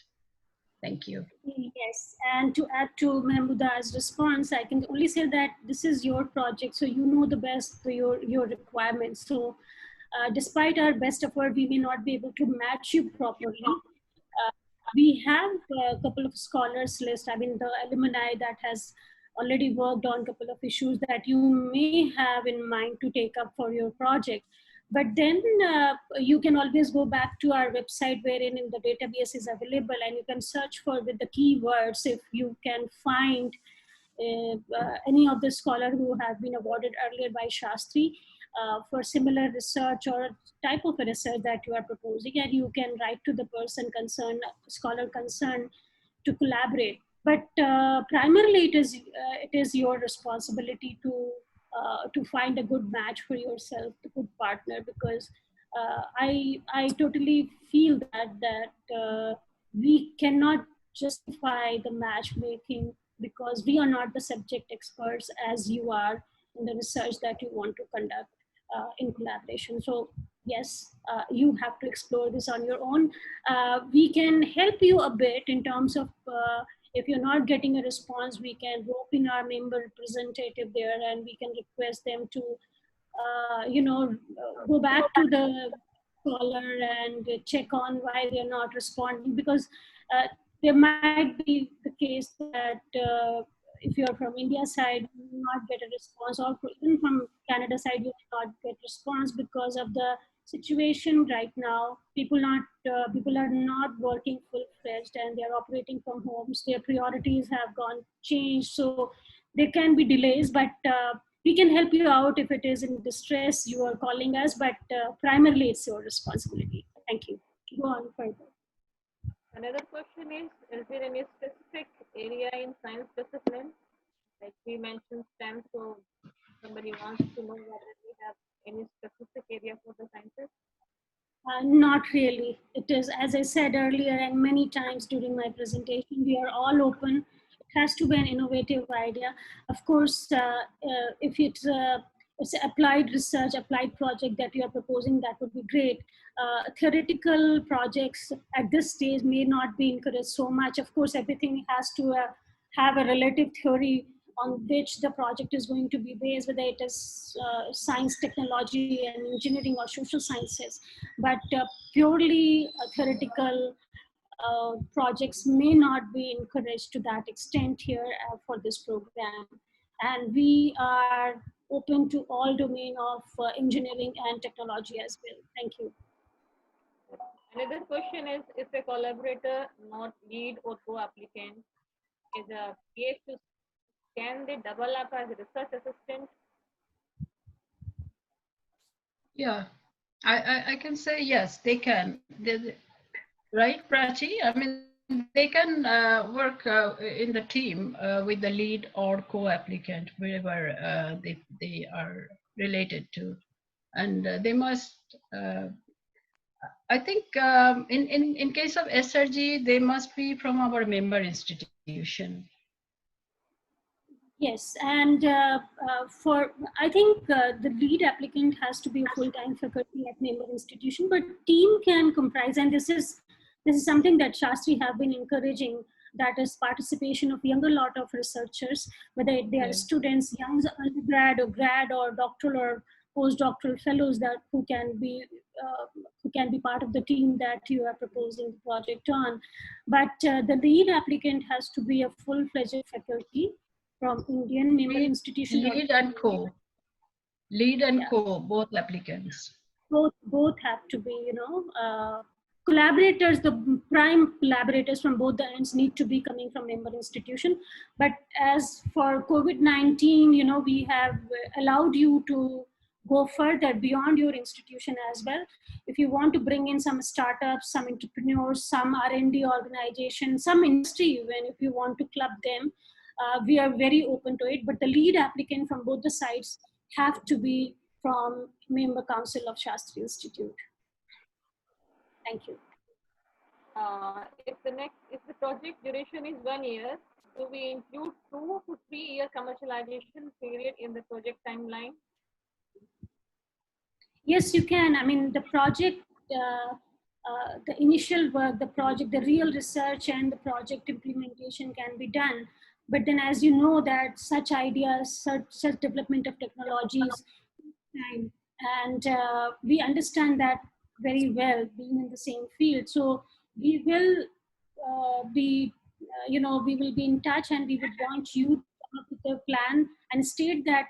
Thank you. Yes, and to add to Mahmuda's response, I can only say that this is your project, so you know the best your requirements. So despite our best effort, we may not be able to match you properly. We have a couple of scholars list, I mean the alumni that has already worked on a couple of issues that you may have in mind to take up for your project. But then you can always go back to our website wherein in the database is available, and you can search for with the keywords if you can find any of the scholars who have been awarded earlier by Shastri for similar research or type of a research that you are proposing, and you can write to the person concerned, scholar concerned, to collaborate. But primarily it is your responsibility to find a good match for yourself, a good partner, because I totally feel that we cannot justify the matchmaking because we are not the subject experts as you are in the research that you want to conduct in collaboration. So yes, you have to explore this on your own. We can help you a bit in terms of if you're not getting a response, we can rope in our member representative there, and we can request them to, go back to the scholar and check on why they're not responding, because there might be the case that if you're from India side, you will not get a response, or even from Canada side, you will not get response because of the situation right now. People are not working full-fledged and they are operating from homes. Their priorities have gone changed, so there can be delays, but we can help you out if it is in distress. You are calling us, but primarily it's your responsibility. Thank you. Go on further. Another question is there any specific area in science discipline? Like we mentioned STEM, so somebody wants to know whether we have any specific area for the sciences. Not really. It is, as I said earlier and many times during my presentation, we are all open. It has to be an innovative idea. Of course, if it's applied research, applied project that you are proposing, that would be great. Theoretical projects at this stage may not be encouraged so much. Of course, everything has to have a relative theory on which the project is going to be based, whether it is science, technology, and engineering or social sciences. But purely theoretical projects may not be encouraged to that extent here for this program. And we are open to all domain of engineering and technology as well. Thank you. Another question is, if a collaborator, not lead or co-applicant, is a PhD, can they double up as a research assistant? Yeah, I can say yes, they can. Right, Prachi? I mean, they can work in the team with the lead or co-applicant, wherever they are related to. And they must, I think in case of SRG, they must be from our member institution. Yes, and for I think the lead applicant has to be a full-time faculty at member institution, but team can comprise, and this is something that Shastri have been encouraging, that is participation of younger lot of researchers, whether they are students, young undergrad or grad or doctoral or postdoctoral fellows that who can be part of the team that you are proposing the project on. But the lead applicant has to be a full-fledged faculty from Indian member institution. Lead and co. Lead and co, both applicants. Both have to be, collaborators, the prime collaborators from both the ends need to be coming from member institution. But as for COVID-19, we have allowed you to go further beyond your institution as well. If you want to bring in some startups, some entrepreneurs, some R&D organization, some industry even, if you want to club them, we are very open to it. But the lead applicant from both the sides have to be from member council of Shastri Institute. Thank you. If the project duration is 1 year, do we include 2 to 3 year commercialization period in the project timeline? Yes, you can. I mean, the project, the initial work, the project, the real research and the project implementation can be done. But then, as you know, that such ideas, such development of technologies, time, and we understand that very well, being in the same field. So we will be, we will be in touch, and we would want you to come up with a plan and state that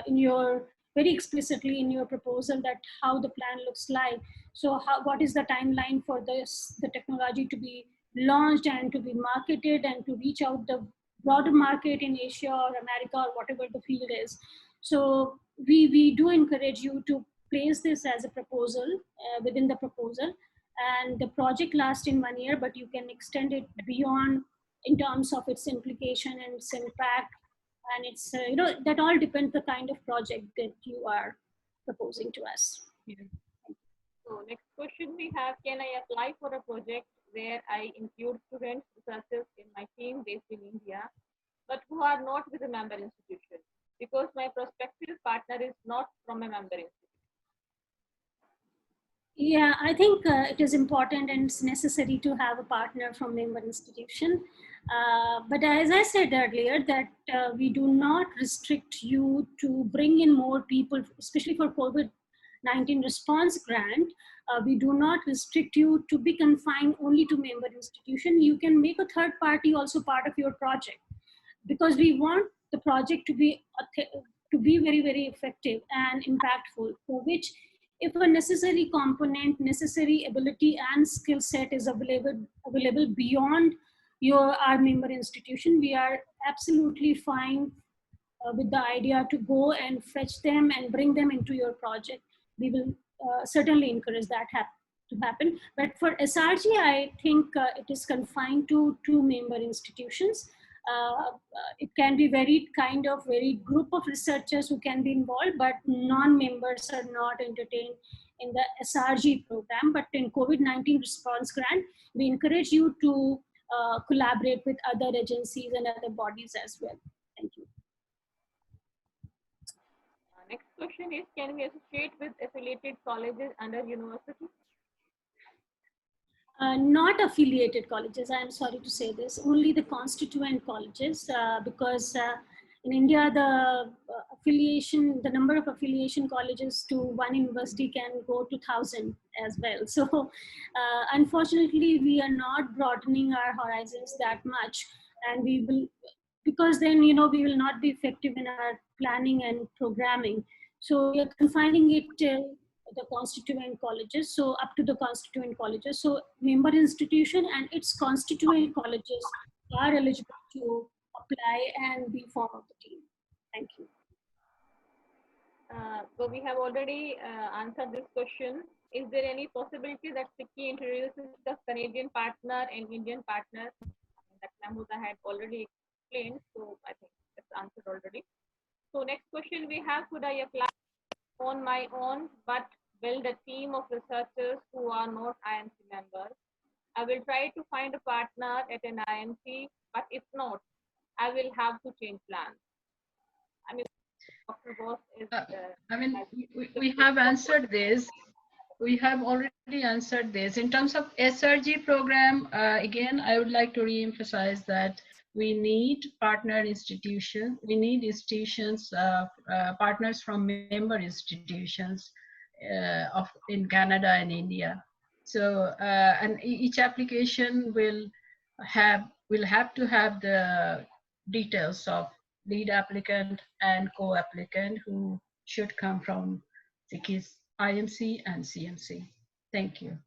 in your very explicitly in your proposal that how the plan looks like. So what is the timeline for the technology to be launched and to be marketed and to reach out the broader market in Asia or America or whatever the field is. So we do encourage you to place this as a proposal within the proposal, and the project lasts in 1 year, but you can extend it beyond in terms of its implication and its impact. And it's, that all depends the kind of project that you are proposing to us. Yeah. So next question we have, can I apply for a project where I include students, researchers in my team based in India, but who are not with a member institution, because my prospective partner is not from a member institution? Yeah, I think it is important and it's necessary to have a partner from member institution. But as I said earlier, that we do not restrict you to bring in more people, especially for COVID-19 response grant. We do not restrict you to be confined only to member institution. You can make a third party also part of your project, because we want the project to be very, very effective and impactful, for which if a necessary component, necessary ability and skill set is available beyond our member institution, we are absolutely fine with the idea to go and fetch them and bring them into your project. We will certainly encourage that to happen. But for SRG, I think it is confined to 2 member institutions. It can be very group of researchers who can be involved, but non-members are not entertained in the SRG program. But in COVID-19 response grant, we encourage you to collaborate with other agencies and other bodies as well. Thank you. Next question is, can we associate with affiliated colleges under university? Not affiliated colleges, I am sorry to say this, only the constituent colleges, because in India, the number of affiliation colleges to one university can go to 1,000 as well. So unfortunately, we are not broadening our horizons that much, and we will, because then, we will not be effective in our planning and programming. So we are confining it till the constituent colleges, so up to the constituent colleges. So member institution and its constituent colleges are eligible to apply and be form of the team. Thank you. So we have already answered this question. Is there any possibility that FICCI introduces the Canadian partner and Indian partner? That Mahmooda had already explained, so I think it's answered already. So next question we have, could I apply on my own but build a team of researchers who are not IMC members? I will try to find a partner at an IMC, but if not, I will have to change plans. I mean, Dr. Bose is. We have answered this. We have already answered this. In terms of SRG program, again, I would like to re-emphasize that we need partner institutions. We need institutions, partners from member institutions in Canada and India. So, and each application will have to have the details of lead applicant and co-applicant who should come from SICKI's IMC and CMC. Thank you.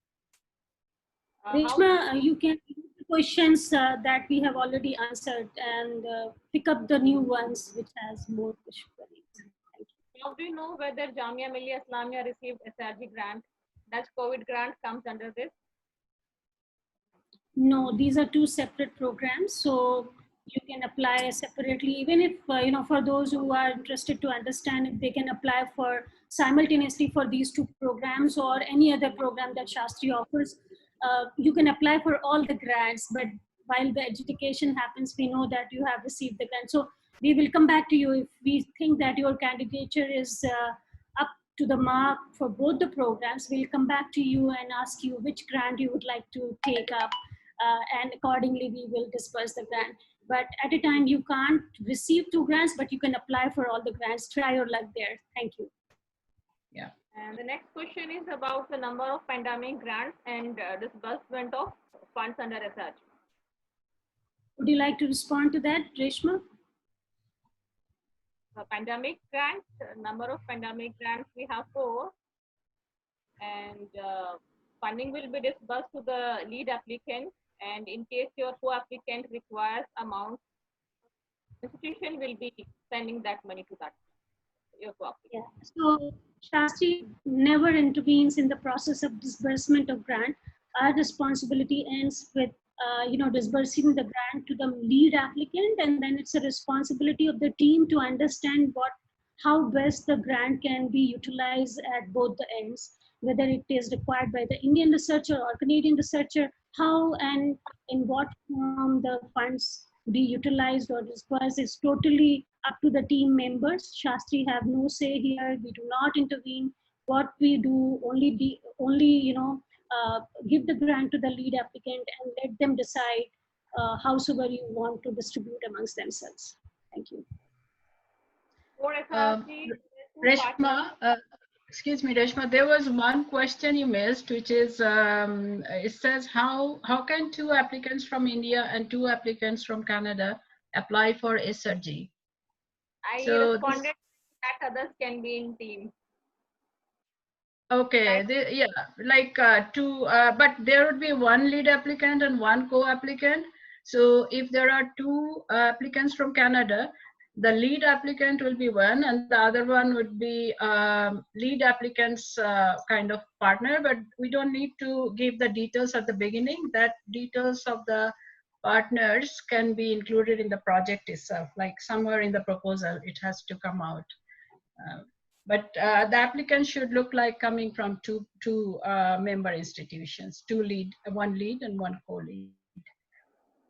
Reshma, you can use the questions that we have already answered and pick up the new ones which has more questions. How do you know whether Jamia Millia Islamia received SRG grant? Does COVID grant comes under this? No, these are two separate programs. So you can apply separately, even if, for those who are interested to understand if they can apply for simultaneously for these two programs or any other program that Shastri offers. You can apply for all the grants, but while the adjudication happens, we know that you have received the grant. So we will come back to you if we think that your candidature is up to the mark for both the programs. We'll come back to you and ask you which grant you would like to take up. And accordingly, we will disperse the grant. But at a time, you can't receive two grants, but you can apply for all the grants. Try your luck there. Thank you. Yeah. And the next question is about the number of pandemic grants and disbursement of funds under SRG. Would you like to respond to that, Reshma? The pandemic grants, number of pandemic grants, we have 4. And funding will be disbursed to the lead applicant. And in case your co-applicant requires amount, institution will be sending that money to that your co-applicant. Yeah. So Shastri never intervenes in the process of disbursement of grant. Our responsibility ends with disbursing the grant to the lead applicant, and then it's a responsibility of the team to understand how best the grant can be utilized at both the ends, whether it is required by the Indian researcher or Canadian researcher, how and in what form the funds be utilized or dispersed is totally up to the team members. Shastri have no say here. We do not intervene. What we do only give the grant to the lead applicant and let them decide howsoever you want to distribute amongst themselves. Thank you. For SRG, Reshma, excuse me, Reshma, there was one question you missed, which is, it says, how can 2 applicants from India and 2 applicants from Canada apply for SRG? I So responded that others can be in team. Okay, but there would be 1 lead applicant and 1 co-applicant. So if there are 2 applicants from Canada, the lead applicant will be one, and the other one would be lead applicant's kind of partner, but we don't need to give the details at the beginning. That details of the partners can be included in the project itself, like somewhere in the proposal, it has to come out. But the applicant should look like coming from two member institutions, 1 lead and 1 co-lead.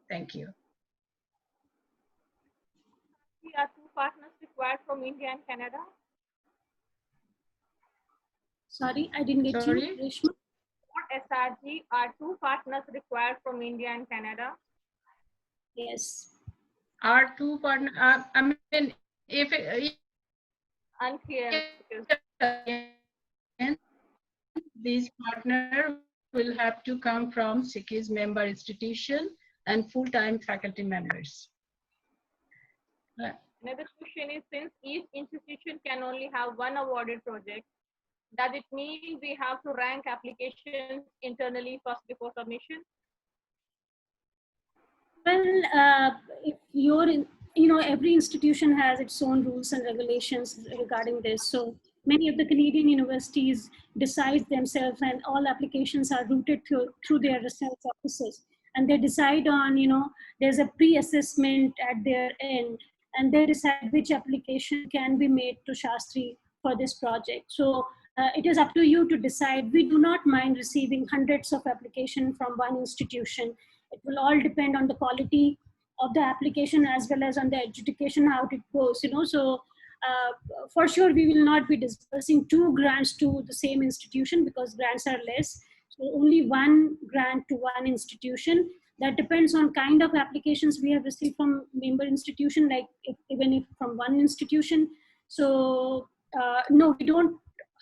Thank you. Are 2 partners required from India and Canada? Sorry, I didn't get you, Reshma. For SRG, are 2 partners required from India and Canada? Yes. Are 2 partners? I mean, if Unclear. These partners will have to come from SICKI's member institution and full-time faculty members. Another question is, since each institution can only have one awarded project, does it mean we have to rank applications internally first before submission? Well, if you're in, every institution has its own rules and regulations regarding this. So many of the Canadian universities decide themselves, and all applications are routed through their research offices. And they decide on, there's a pre-assessment at their end, and they decide which application can be made to Shastri for this project. So it is up to you to decide. We do not mind receiving hundreds of applications from one institution. It will all depend on the quality of the application as well as on the adjudication, how it goes, So for sure, we will not be disbursing 2 grants to the same institution because grants are less. So only 1 grant to 1 institution. That depends on kind of applications we have received from member institution, like even if from 1 institution. So no, we don't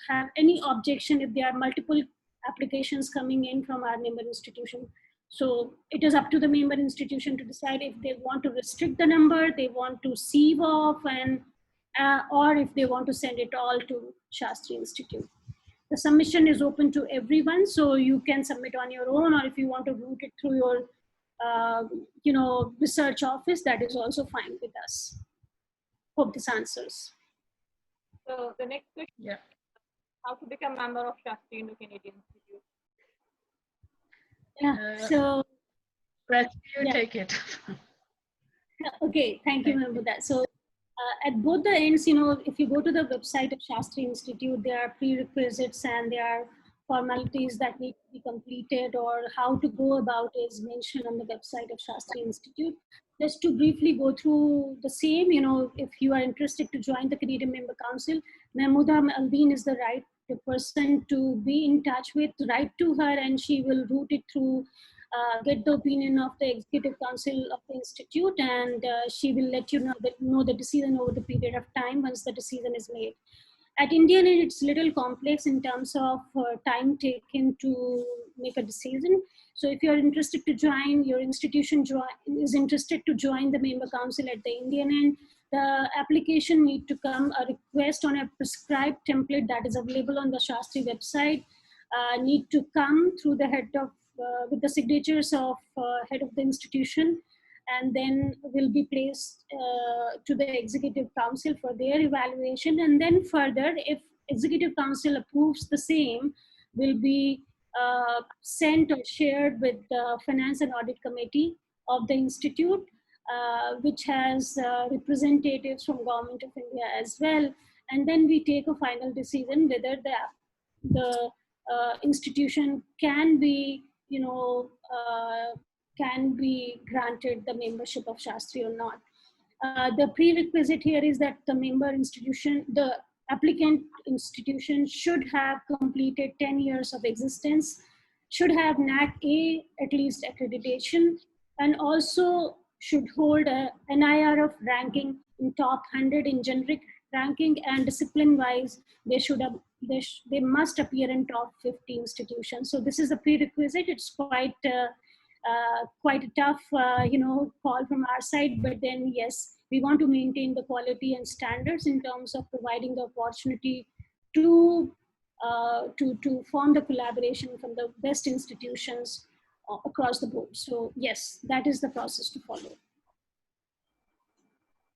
have any objection if there are multiple applications coming in from our member institution. So it is up to the member institution to decide if they want to restrict the number, they want to sieve off, and or if they want to send it all to Shastri Institute. The submission is open to everyone, so you can submit on your own, or if you want to route it through your, research office, that is also fine with us. Hope this answers. So the next question, Yeah. How to become a member of Shastri Indo-Canadian Institute? Yeah, so Press, you yeah. take it. Okay, thank you, Mahmuda. So at both the ends, if you go to the website of Shastri Institute, there are prerequisites and there are formalities that need to be completed, or how to go about is mentioned on the website of Shastri Institute. Just to briefly go through the same, if you are interested to join the Canadian Member Council, Mahmuda Alvin is the right person to be in touch with. Write to her and she will route it through, get the opinion of the Executive Council of the Institute, and she will let you know the decision over the period of time once the decision is made. At Indian End, it's a little complex in terms of time taken to make a decision. So if you're interested to join, your institution is interested to join the member council at the Indian End, the application need to come, a request on a prescribed template that is available on the Shastri website, need to come through the head of, with the signatures of head of the institution, and then will be placed to the Executive Council for their evaluation. And then further, if Executive Council approves the same, will be sent or shared with the Finance and Audit Committee of the Institute, which has representatives from Government of India as well. And then we take a final decision whether the institution can be, can be granted the membership of Shastri or not. The prerequisite here is that the member institution, the applicant institution should have completed 10 years of existence, should have NAC A at least accreditation, and also should hold a NIRF ranking in top 100 in generic ranking, and discipline-wise, they must appear in top 50 institutions. So this is a prerequisite. It's quite a tough, call from our side, but then yes, we want to maintain the quality and standards in terms of providing the opportunity to form the collaboration from the best institutions across the board. So yes, that is the process to follow.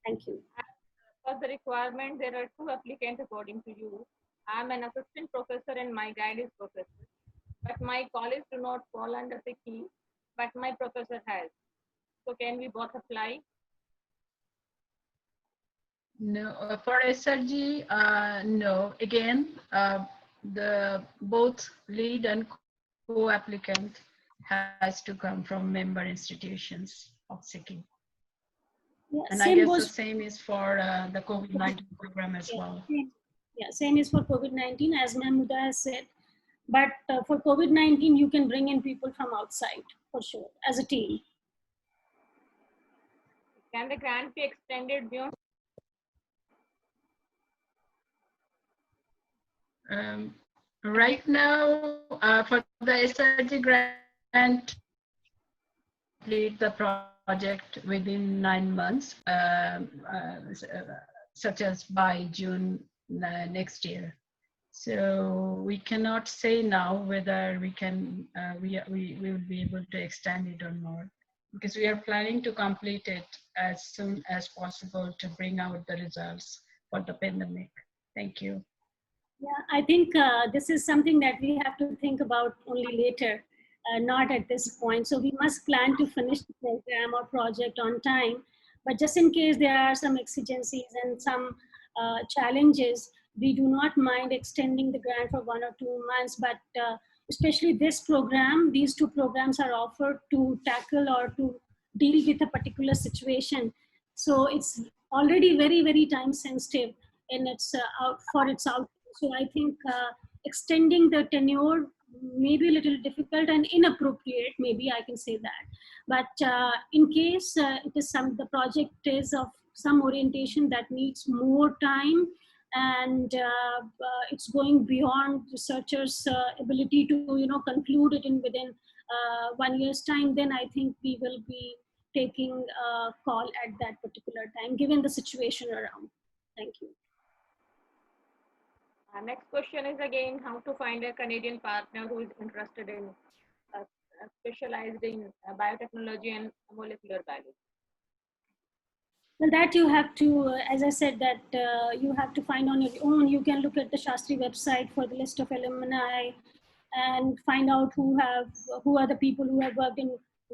Thank you. For the requirement, there are 2 applicants according to you. I'm an assistant professor and my guide is professor. But my college do not fall under the key, but my professor has. So can we both apply? No, for SRG, no. Again, the both lead and co-applicant has to come from member institutions of SICKI. Yeah, and I guess the same is for the COVID-19 program as well. Yeah, same is for COVID-19, as Mahmuda has said. But for COVID-19, you can bring in people from outside, for sure, as a team. Can the grant be extended beyond? Right now, for the SRG grant, complete the project within 9 months, such as by June next year. So we cannot say now whether we can we will be able to extend it or not, because we are planning to complete it as soon as possible to bring out the results for the pandemic. Thank you. Yeah, I think this is something that we have to think about only later, not at this point. So we must plan to finish the program or project on time. But just in case there are some exigencies and some challenges, we do not mind extending the grant for 1 or 2 months. But especially this program, these two programs are offered to tackle or to deal with a particular situation. So it's already very, very time sensitive in its for its outcome. So I think extending the tenure may be a little difficult and inappropriate. Maybe I can say that. But in case it is the project is of some orientation that needs more time, and it's going beyond researchers' ability to conclude it in within 1 year's time, then I think we will be taking a call at that particular time, given the situation around. Thank you. Our next question is again how to find a Canadian partner who is interested in specialized in biotechnology and molecular biology. Well, that you have to, as I said, that you have to find on your own. You can look at the Shastri website for the list of alumni and find out who are the people who have worked in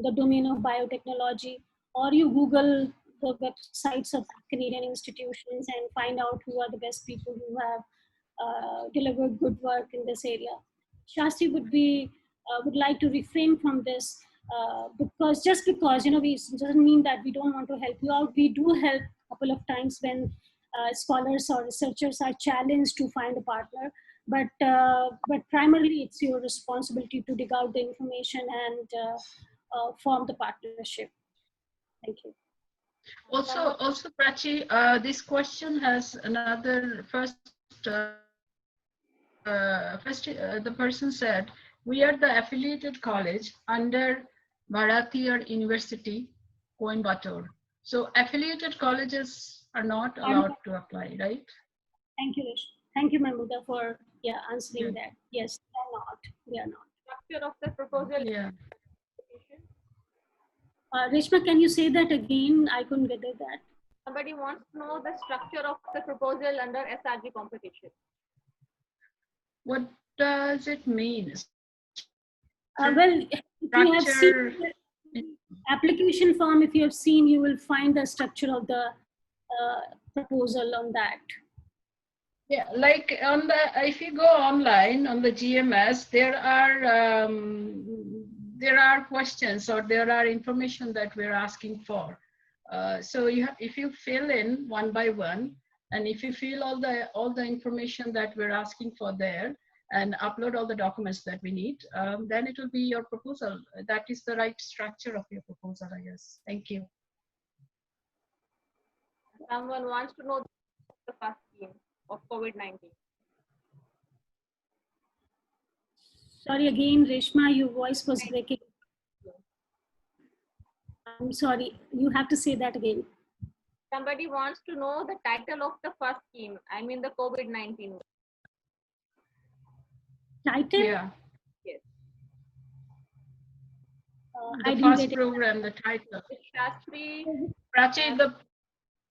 the domain of biotechnology, or you Google the websites of Canadian institutions and find out who are the best people who have delivered good work in this area. Shastri would like to refrain from this because we doesn't mean that we don't want to help you out. We do help a couple of times when scholars or researchers are challenged to find a partner, but primarily it's your responsibility to dig out the information and form the partnership. Thank you. Also, Prachi, this question has another the person said, we are the affiliated college under Bharatiya University, Coimbatore. So affiliated colleges are not allowed to apply, right? Thank you, Rish. Thank you, Mahmooda, for answering that. Yes, they are not. They are not. Structure of the proposal. Yeah. Reshma, can you say that again? I couldn't get that. Somebody wants to know the structure of the proposal under SRG competition. What does it mean? Well, if you have seen the application form, if you have seen, you will find the structure of the proposal on that. Yeah, like on the, if you go online on the GMS, there are questions or there are information that we're asking for. So if you fill in one by one, and if you fill all the information that we're asking for there and upload all the documents that we need, then it will be your proposal. That is the right structure of your proposal, I guess. Thank you. Someone wants to know the first scheme of COVID-19. Sorry again, Reshma, your voice was breaking. I'm sorry, you have to say that again. Somebody wants to know the title of the first scheme. I mean the COVID-19. Title? Yeah. Yes. The first program, the title. Shastri. Prachi, the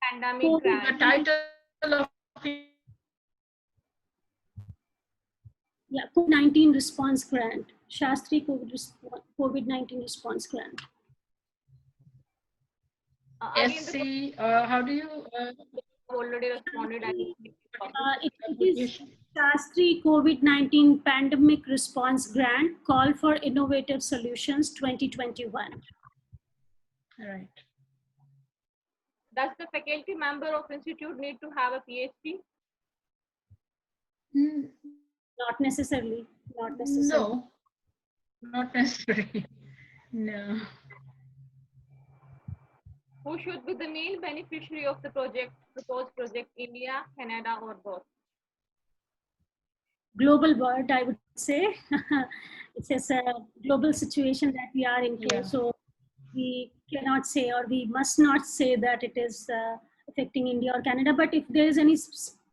pandemic grant. The title of COVID-19 response grant. Shastri COVID-19 response grant. SC, how do you? Already responded. It is Shastri COVID-19 Pandemic Response Grant, Call for Innovative Solutions 2021. All right. Does the faculty member of institute need to have a PhD? Not necessarily. Not necessarily. No, not necessarily. No. Who should be the main beneficiary of the proposed project, India, Canada, or both? Global world, I would say. It's just a global situation that we are into. Yeah. So we cannot say, or we must not say that it is affecting India or Canada. But if there is any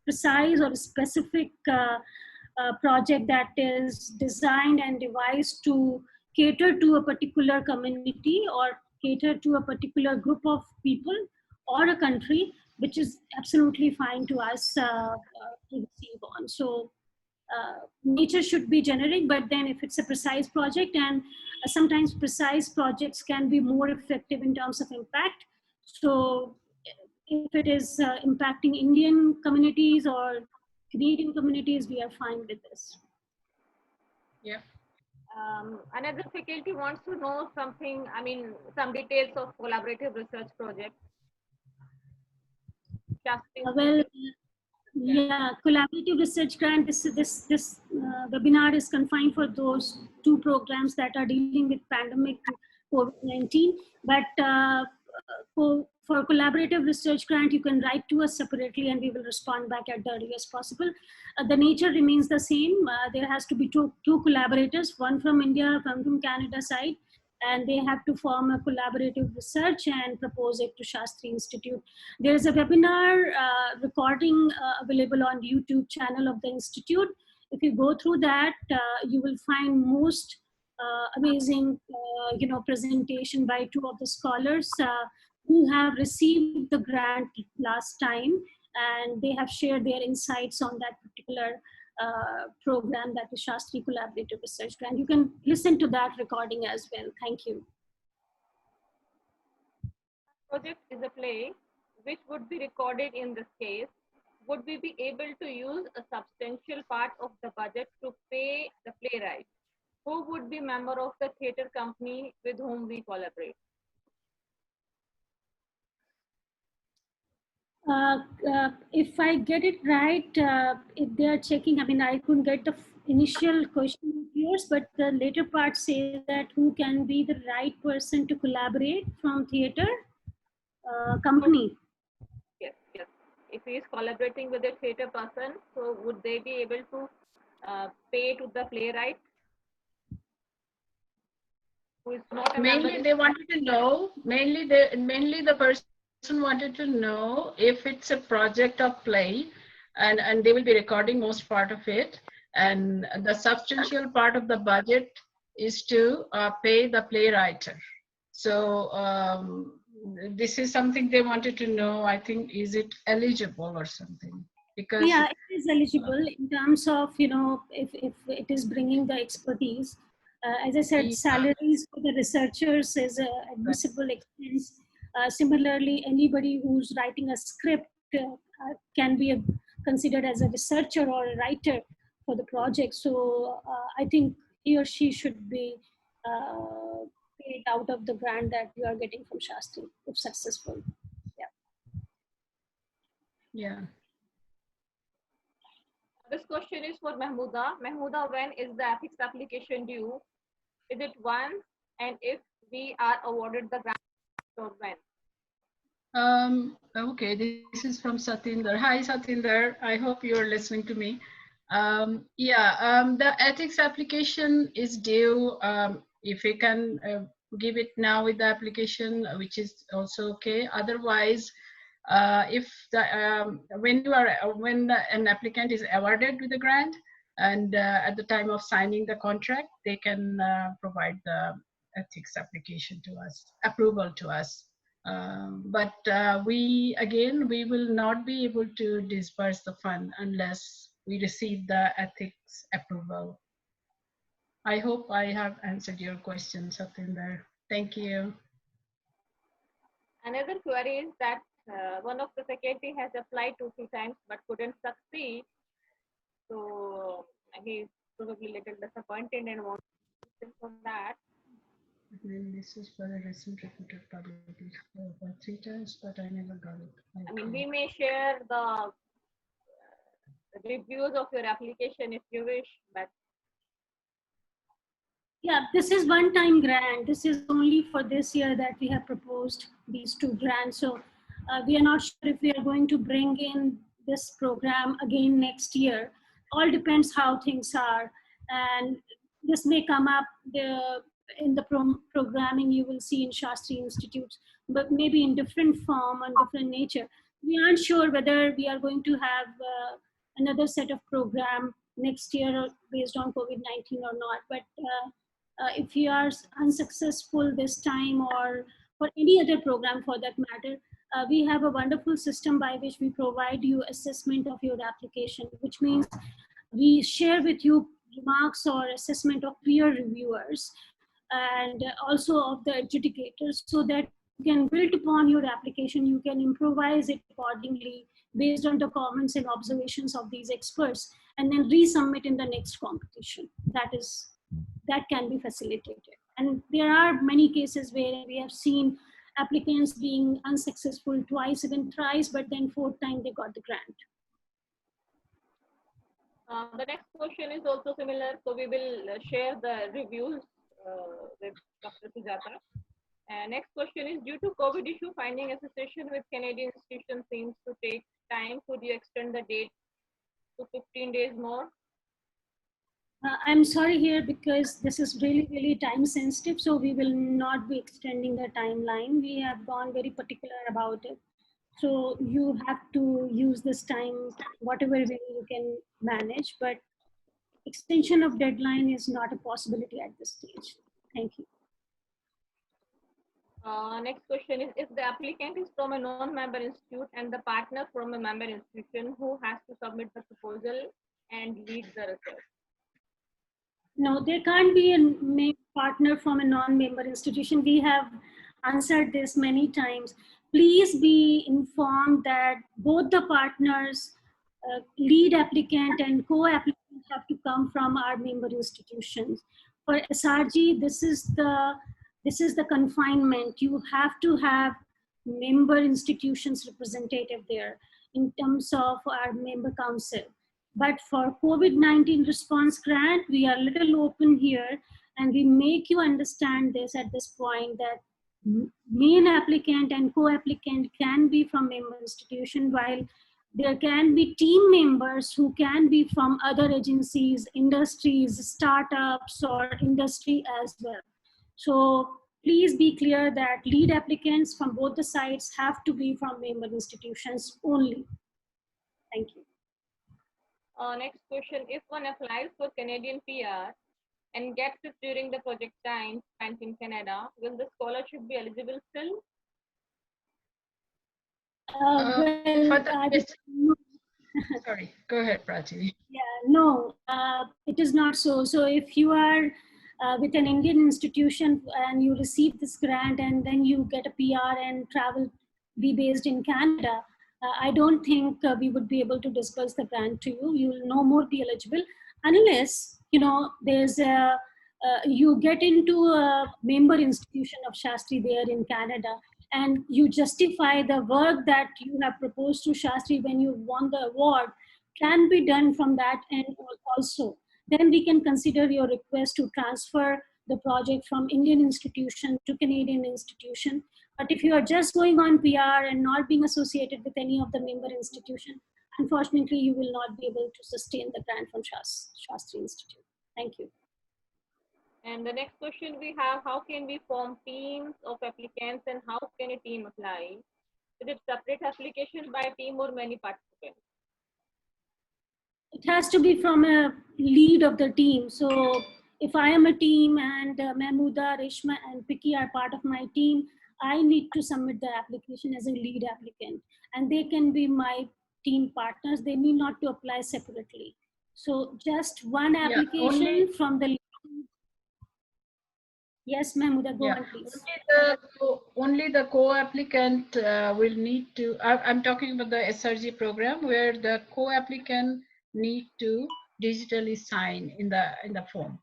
precise or specific project that is designed and devised to cater to a particular community or cater to a particular group of people or a country, which is absolutely fine to us to receive on. So nature should be generic, but then if it's a precise project, and sometimes precise projects can be more effective in terms of impact. So if it is impacting Indian communities or Canadian communities, we are fine with this. Yeah. Another faculty wants to know something, I mean, some details of collaborative research project. Well, yeah, collaborative research grant. This webinar is confined for those two programs that are dealing with pandemic COVID-19. But for collaborative research grant, you can write to us separately, and we will respond back at the earliest possible. The nature remains the same. There has to be two collaborators, one from India, one from Canada side, and they have to form a collaborative research and propose it to Shastri Institute. There is a webinar recording available on YouTube channel of the Institute. If you go through that, you will find most amazing presentation by two of the scholars who have received the grant last time, and they have shared their insights on that particular program, that is Shastri Collaborative Research Grant. You can listen to that recording as well. Thank you. Project is a play which would be recorded in this case. Would we be able to use a substantial part of the budget to pay the playwright? Who would be member of the theatre company with whom we collaborate? If I get it right, if they are checking, I mean, I couldn't get the initial question of yours, but the later part says that who can be the right person to collaborate from theatre company. Yes, yes. If he is collaborating with a theatre person, so would they be able to pay to the playwright? Who is not a Mainly they wanted to know, mainly the person wanted to know if it's a project of play, and they will be recording most part of it, and the substantial part of the budget is to pay the playwright. So this is something they wanted to know. I think, is it eligible or something? Because yeah, it is eligible in terms of, if it is bringing the expertise. As I said, salaries for the researchers is admissible expense. Similarly, anybody who's writing a script can be considered as a researcher or a writer for the project. So I think he or she should be paid out of the grant that you are getting from Shastri if successful. yeah. This question is for Mahmooda. Mahmooda, when is the ethics application due? Is it once? And if we are awarded the grant, or when? Okay, this is from Satinder. Hi, Satinder. I hope you're listening to me. The ethics application is due. If we can give it now with the application, which is also okay. Otherwise, if the when an applicant is awarded with the grant, and at the time of signing the contract, they can provide the ethics application to us, approval to us. But we will not be able to disperse the fund unless we receive the ethics approval. I hope I have answered your question, Satinder. Thank you. Another query is that one of the faculty has applied 2-3 times but couldn't succeed. So he's probably a little disappointed and wants to for that. This is for a recent repeated publication for 3 times, but I never got it. Okay. I mean, we may share the reviews of your application if you wish, but yeah, this is one-time grant. This is only for this year that we have proposed these 2 grants. So we are not sure if we are going to bring in this program again next year. All depends how things are, and this may come up. in the programming you will see in Shastri Institutes, but maybe in different form and different nature. We aren't sure whether we are going to have another set of program next year based on COVID-19 or not. But if you are unsuccessful this time, or for any other program for that matter, we have a wonderful system by which we provide you assessment of your application, which means we share with you remarks or assessment of peer reviewers and also of the adjudicators, so that you can build upon your application, you can improvise it accordingly based on the comments and observations of these experts, and then resubmit in the next competition. That can be facilitated. And there are many cases where we have seen applicants being unsuccessful twice, even thrice, but then fourth time they got the grant. The next question is also similar, so we will share the reviews with Dr. Sujata. Next question is, due to COVID issue, finding association with Canadian institutions seems to take time. Could you extend the date to 15 days more? I'm sorry here, because this is really, really time sensitive, so we will not be extending the timeline. We have gone very particular about it. So you have to use this time, whatever way you can manage, but extension of deadline is not a possibility at this stage. Thank you. Next question is, if the applicant is from a non-member institute and the partner from a member institution, who has to submit the proposal and lead the research? No, there can't be a partner from a non-member institution. We have answered this many times. Please be informed that both the partners, lead applicant and co-applicant, have to come from our member institutions. For SRG, this is the confinement. You have to have member institutions representative there in terms of our member council. But for COVID-19 response grant, we are a little open here, and we make you understand this at this point, that main applicant and co-applicant can be from member institution, while there can be team members who can be from other agencies, industries, startups, or industry as well. So please be clear that lead applicants from both the sides have to be from member institutions only. Thank you. Next question, if one applies for Canadian PR and gets it during the project time spent in Canada, will the scholarship be eligible still? Sorry, go ahead, Prachi. Yeah, no, it is not so. So if you are with an Indian institution and you receive this grant and then you get a PR and travel, be based in Canada, I don't think we would be able to disperse the grant to you. You will no more be eligible unless, you know, there's a, you get into a member institution of Shastri there in Canada, and you justify the work that you have proposed to Shastri when you won the award can be done from that end also. Then we can consider your request to transfer the project from Indian institution to Canadian institution. But if you are just going on PR and not being associated with any of the member institution, unfortunately, you will not be able to sustain the grant from Shastri Institute. Thank you. And the next question we have, how can we form teams of applicants and how can a team apply? Is it separate application by team or many participants? It has to be from a lead of the team. So if I am a team and Mahmooda, Reshma and Picky are part of my team, I need to submit the application as a lead applicant, and they can be my team partners. They need not to apply separately. So just one application from the lead. Yes, Mahmooda, go on, please. Only the co-applicant will need to, I'm talking about the SRG program, where the co-applicant need to digitally sign in the form.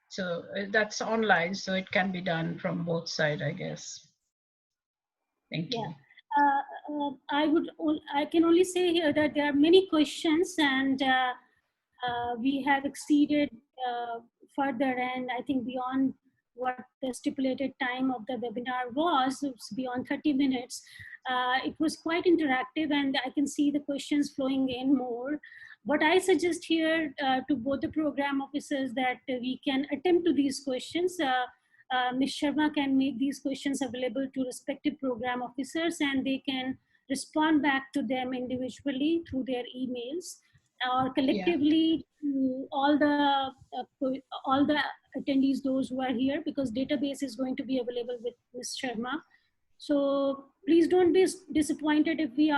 So that's online, so it can be done from both sides, I guess. Thank you. I can only say here that there are many questions, and we have exceeded further, and I think beyond what the stipulated time of the webinar was. It's beyond 30 minutes. It was quite interactive, and I can see the questions flowing in more. What I suggest here to both the program officers that we can attempt to these questions. Ms. Sharma can make these questions available to respective program officers, and they can respond back to them individually through their emails or Yeah. collectively to all the attendees, those who are here, because database is going to be available with Ms. Sharma. So please don't be disappointed if we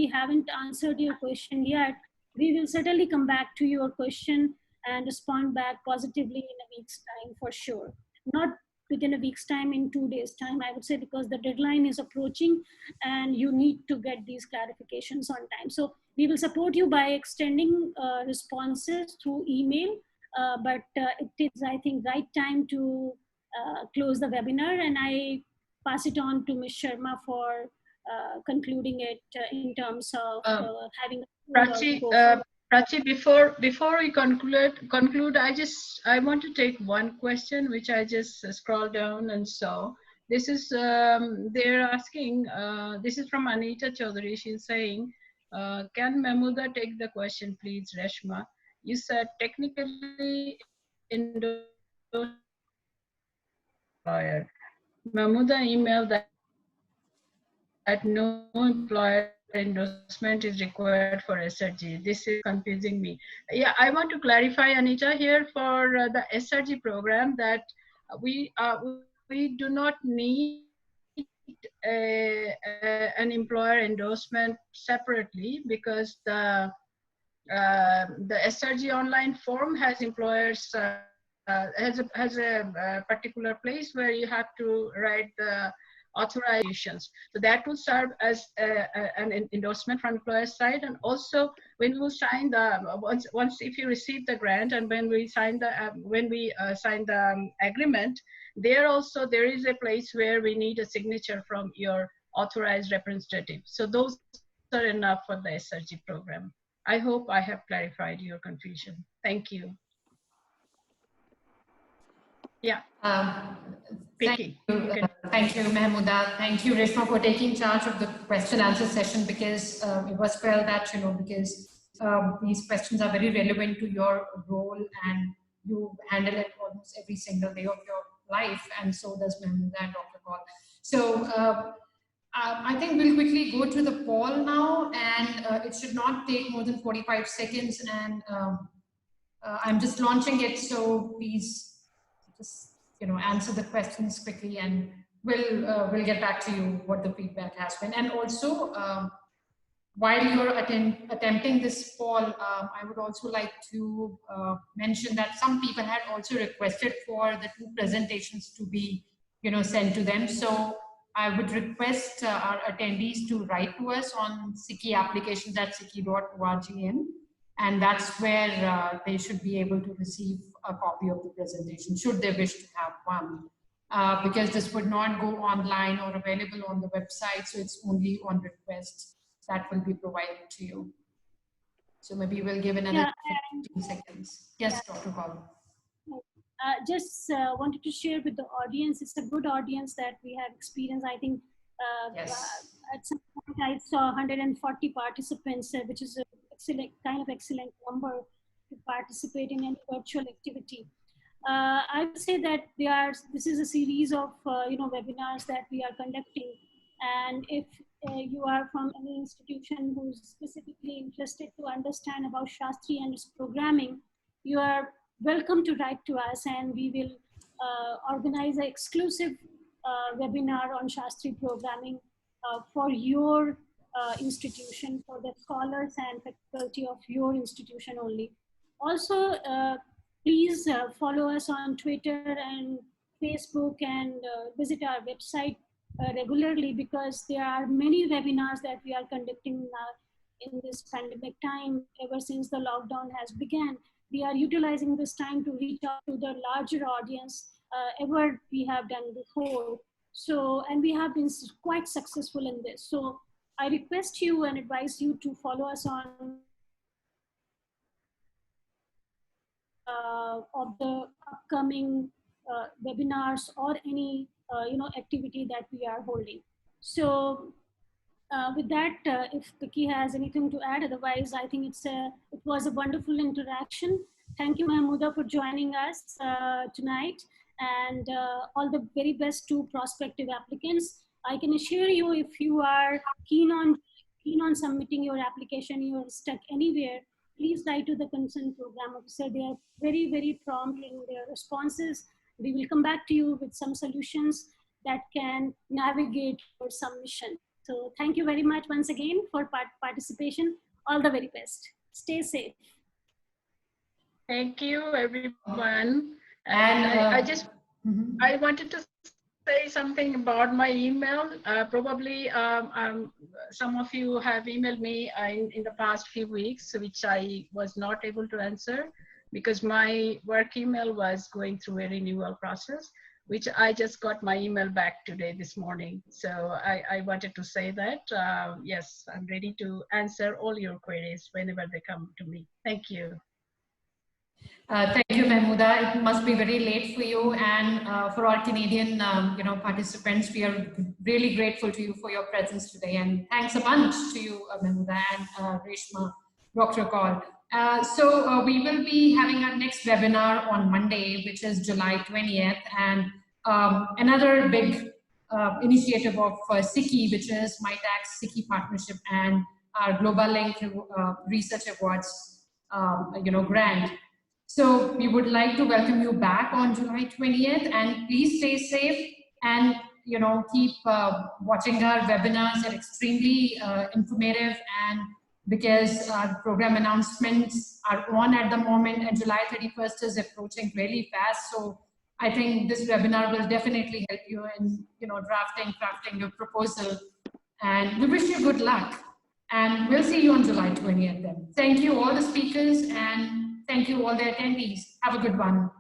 haven't answered your question yet. We will certainly come back to your question and respond back positively in a week's time for sure. Not within a week's time, in 2 days time, I would say, because the deadline is approaching and you need to get these clarifications on time. So we will support you by extending responses through email, but it is, I think, right time to close the webinar, and I pass it on to Ms. Sharma for concluding it in terms of having Prachi, before we conclude, I want to take one question which I just scrolled down and saw. This is they're asking. This is from Anita Chaudhary. She's saying, "Can Mahmooda take the question, please, Reshma? You said technically employer. Mahmooda emailed that no employer endorsement is required for SRG. This is confusing me." Yeah, I want to clarify, Anita, here for the SRG program that we do not need an employer endorsement separately, because the SRG online form has employers has a particular place where you have to write the authorizations. So that will serve as an endorsement from employer side. And also when we sign the once if you receive the grant, and when we sign the agreement, there is a place where we need a signature from your authorized representative. So those are enough for the SRG program. I hope I have clarified your confusion. Thank you. Yeah. Thank you, Mahmooda. Thank you, Reshma, for taking charge of the question answer session, because it was felt that, because these questions are very relevant to your role and you handle it almost every single day of your life, and so does Mahmooda and Dr. Kaul. So I think we'll quickly go to the poll now, and it should not take more than 45 seconds, and I'm just launching it, so please just answer the questions quickly, and we'll get back to you what the feedback has been. And also, while you're attempting this poll, I would also like to mention that some people had also requested for the 2 presentations to be sent to them. So I would request our attendees to write to us on sikiapplications@siki.org, and that's where they should be able to receive a copy of the presentation, should they wish to have one, because this would not go online or available on the website, so it's only on request that will be provided to you. So maybe we'll give another 15 seconds. Yes, Dr. Kaul. Just wanted to share with the audience, it's a good audience that we have experienced. I think Yes. At some point I saw 140 participants, which is a excellent number to participate in any virtual activity. I would say that this is a series of webinars that we are conducting, and if you are from any institution who's specifically interested to understand about Shastri and its programming, you are welcome to write to us, and we will organize an exclusive webinar on Shastri programming for your institution, for the scholars and faculty of your institution only. Also, please follow us on Twitter and Facebook, and visit our website regularly, because there are many webinars that we are conducting in this pandemic time. Ever since the lockdown has begun, we are utilizing this time to reach out to the larger audience ever we have done before. So, and we have been quite successful in this. So I request you and advise you to follow us on of the upcoming webinars or any activity that we are holding. So with that, if Vicky has anything to add, otherwise I think it was a wonderful interaction. Thank you, Mahmooda, for joining us tonight. and all the very best to prospective applicants. I can assure you, if you are keen on submitting your application, you are stuck anywhere, please write to the concerned program officer. They are very, very prompt in their responses. We will come back to you with some solutions that can navigate your submission. So thank you very much once again for participation. All the very best. Stay safe. Thank you, everyone. And I wanted to say something about my email. Probably some of you have emailed me in the past few weeks, which I was not able to answer because my work email was going through a renewal process, which I just got my email back today, this morning. So I wanted to say that, yes, I'm ready to answer all your queries whenever they come to me. Thank you. Thank you, Mahmooda. It must be very late for you, and for our Canadian, participants, we are really grateful to you for your presence today. And thanks a bunch to you, Mahmooda and Reshma, Dr. Kaul. So we will be having our next webinar on Monday, which is July 20th, and another big initiative of SICKI, which is MITAC's SICKI partnership and our Global Link Research Awards, grant. So we would like to welcome you back on July 20th, and please stay safe and keep watching our webinars. They're extremely informative, and because our program announcements are on at the moment and July 31st is approaching really fast. So I think this webinar will definitely help you in crafting your proposal, and we wish you good luck. And we'll see you on July 20th then. Thank you all the speakers, and thank you all the attendees. Have a good one.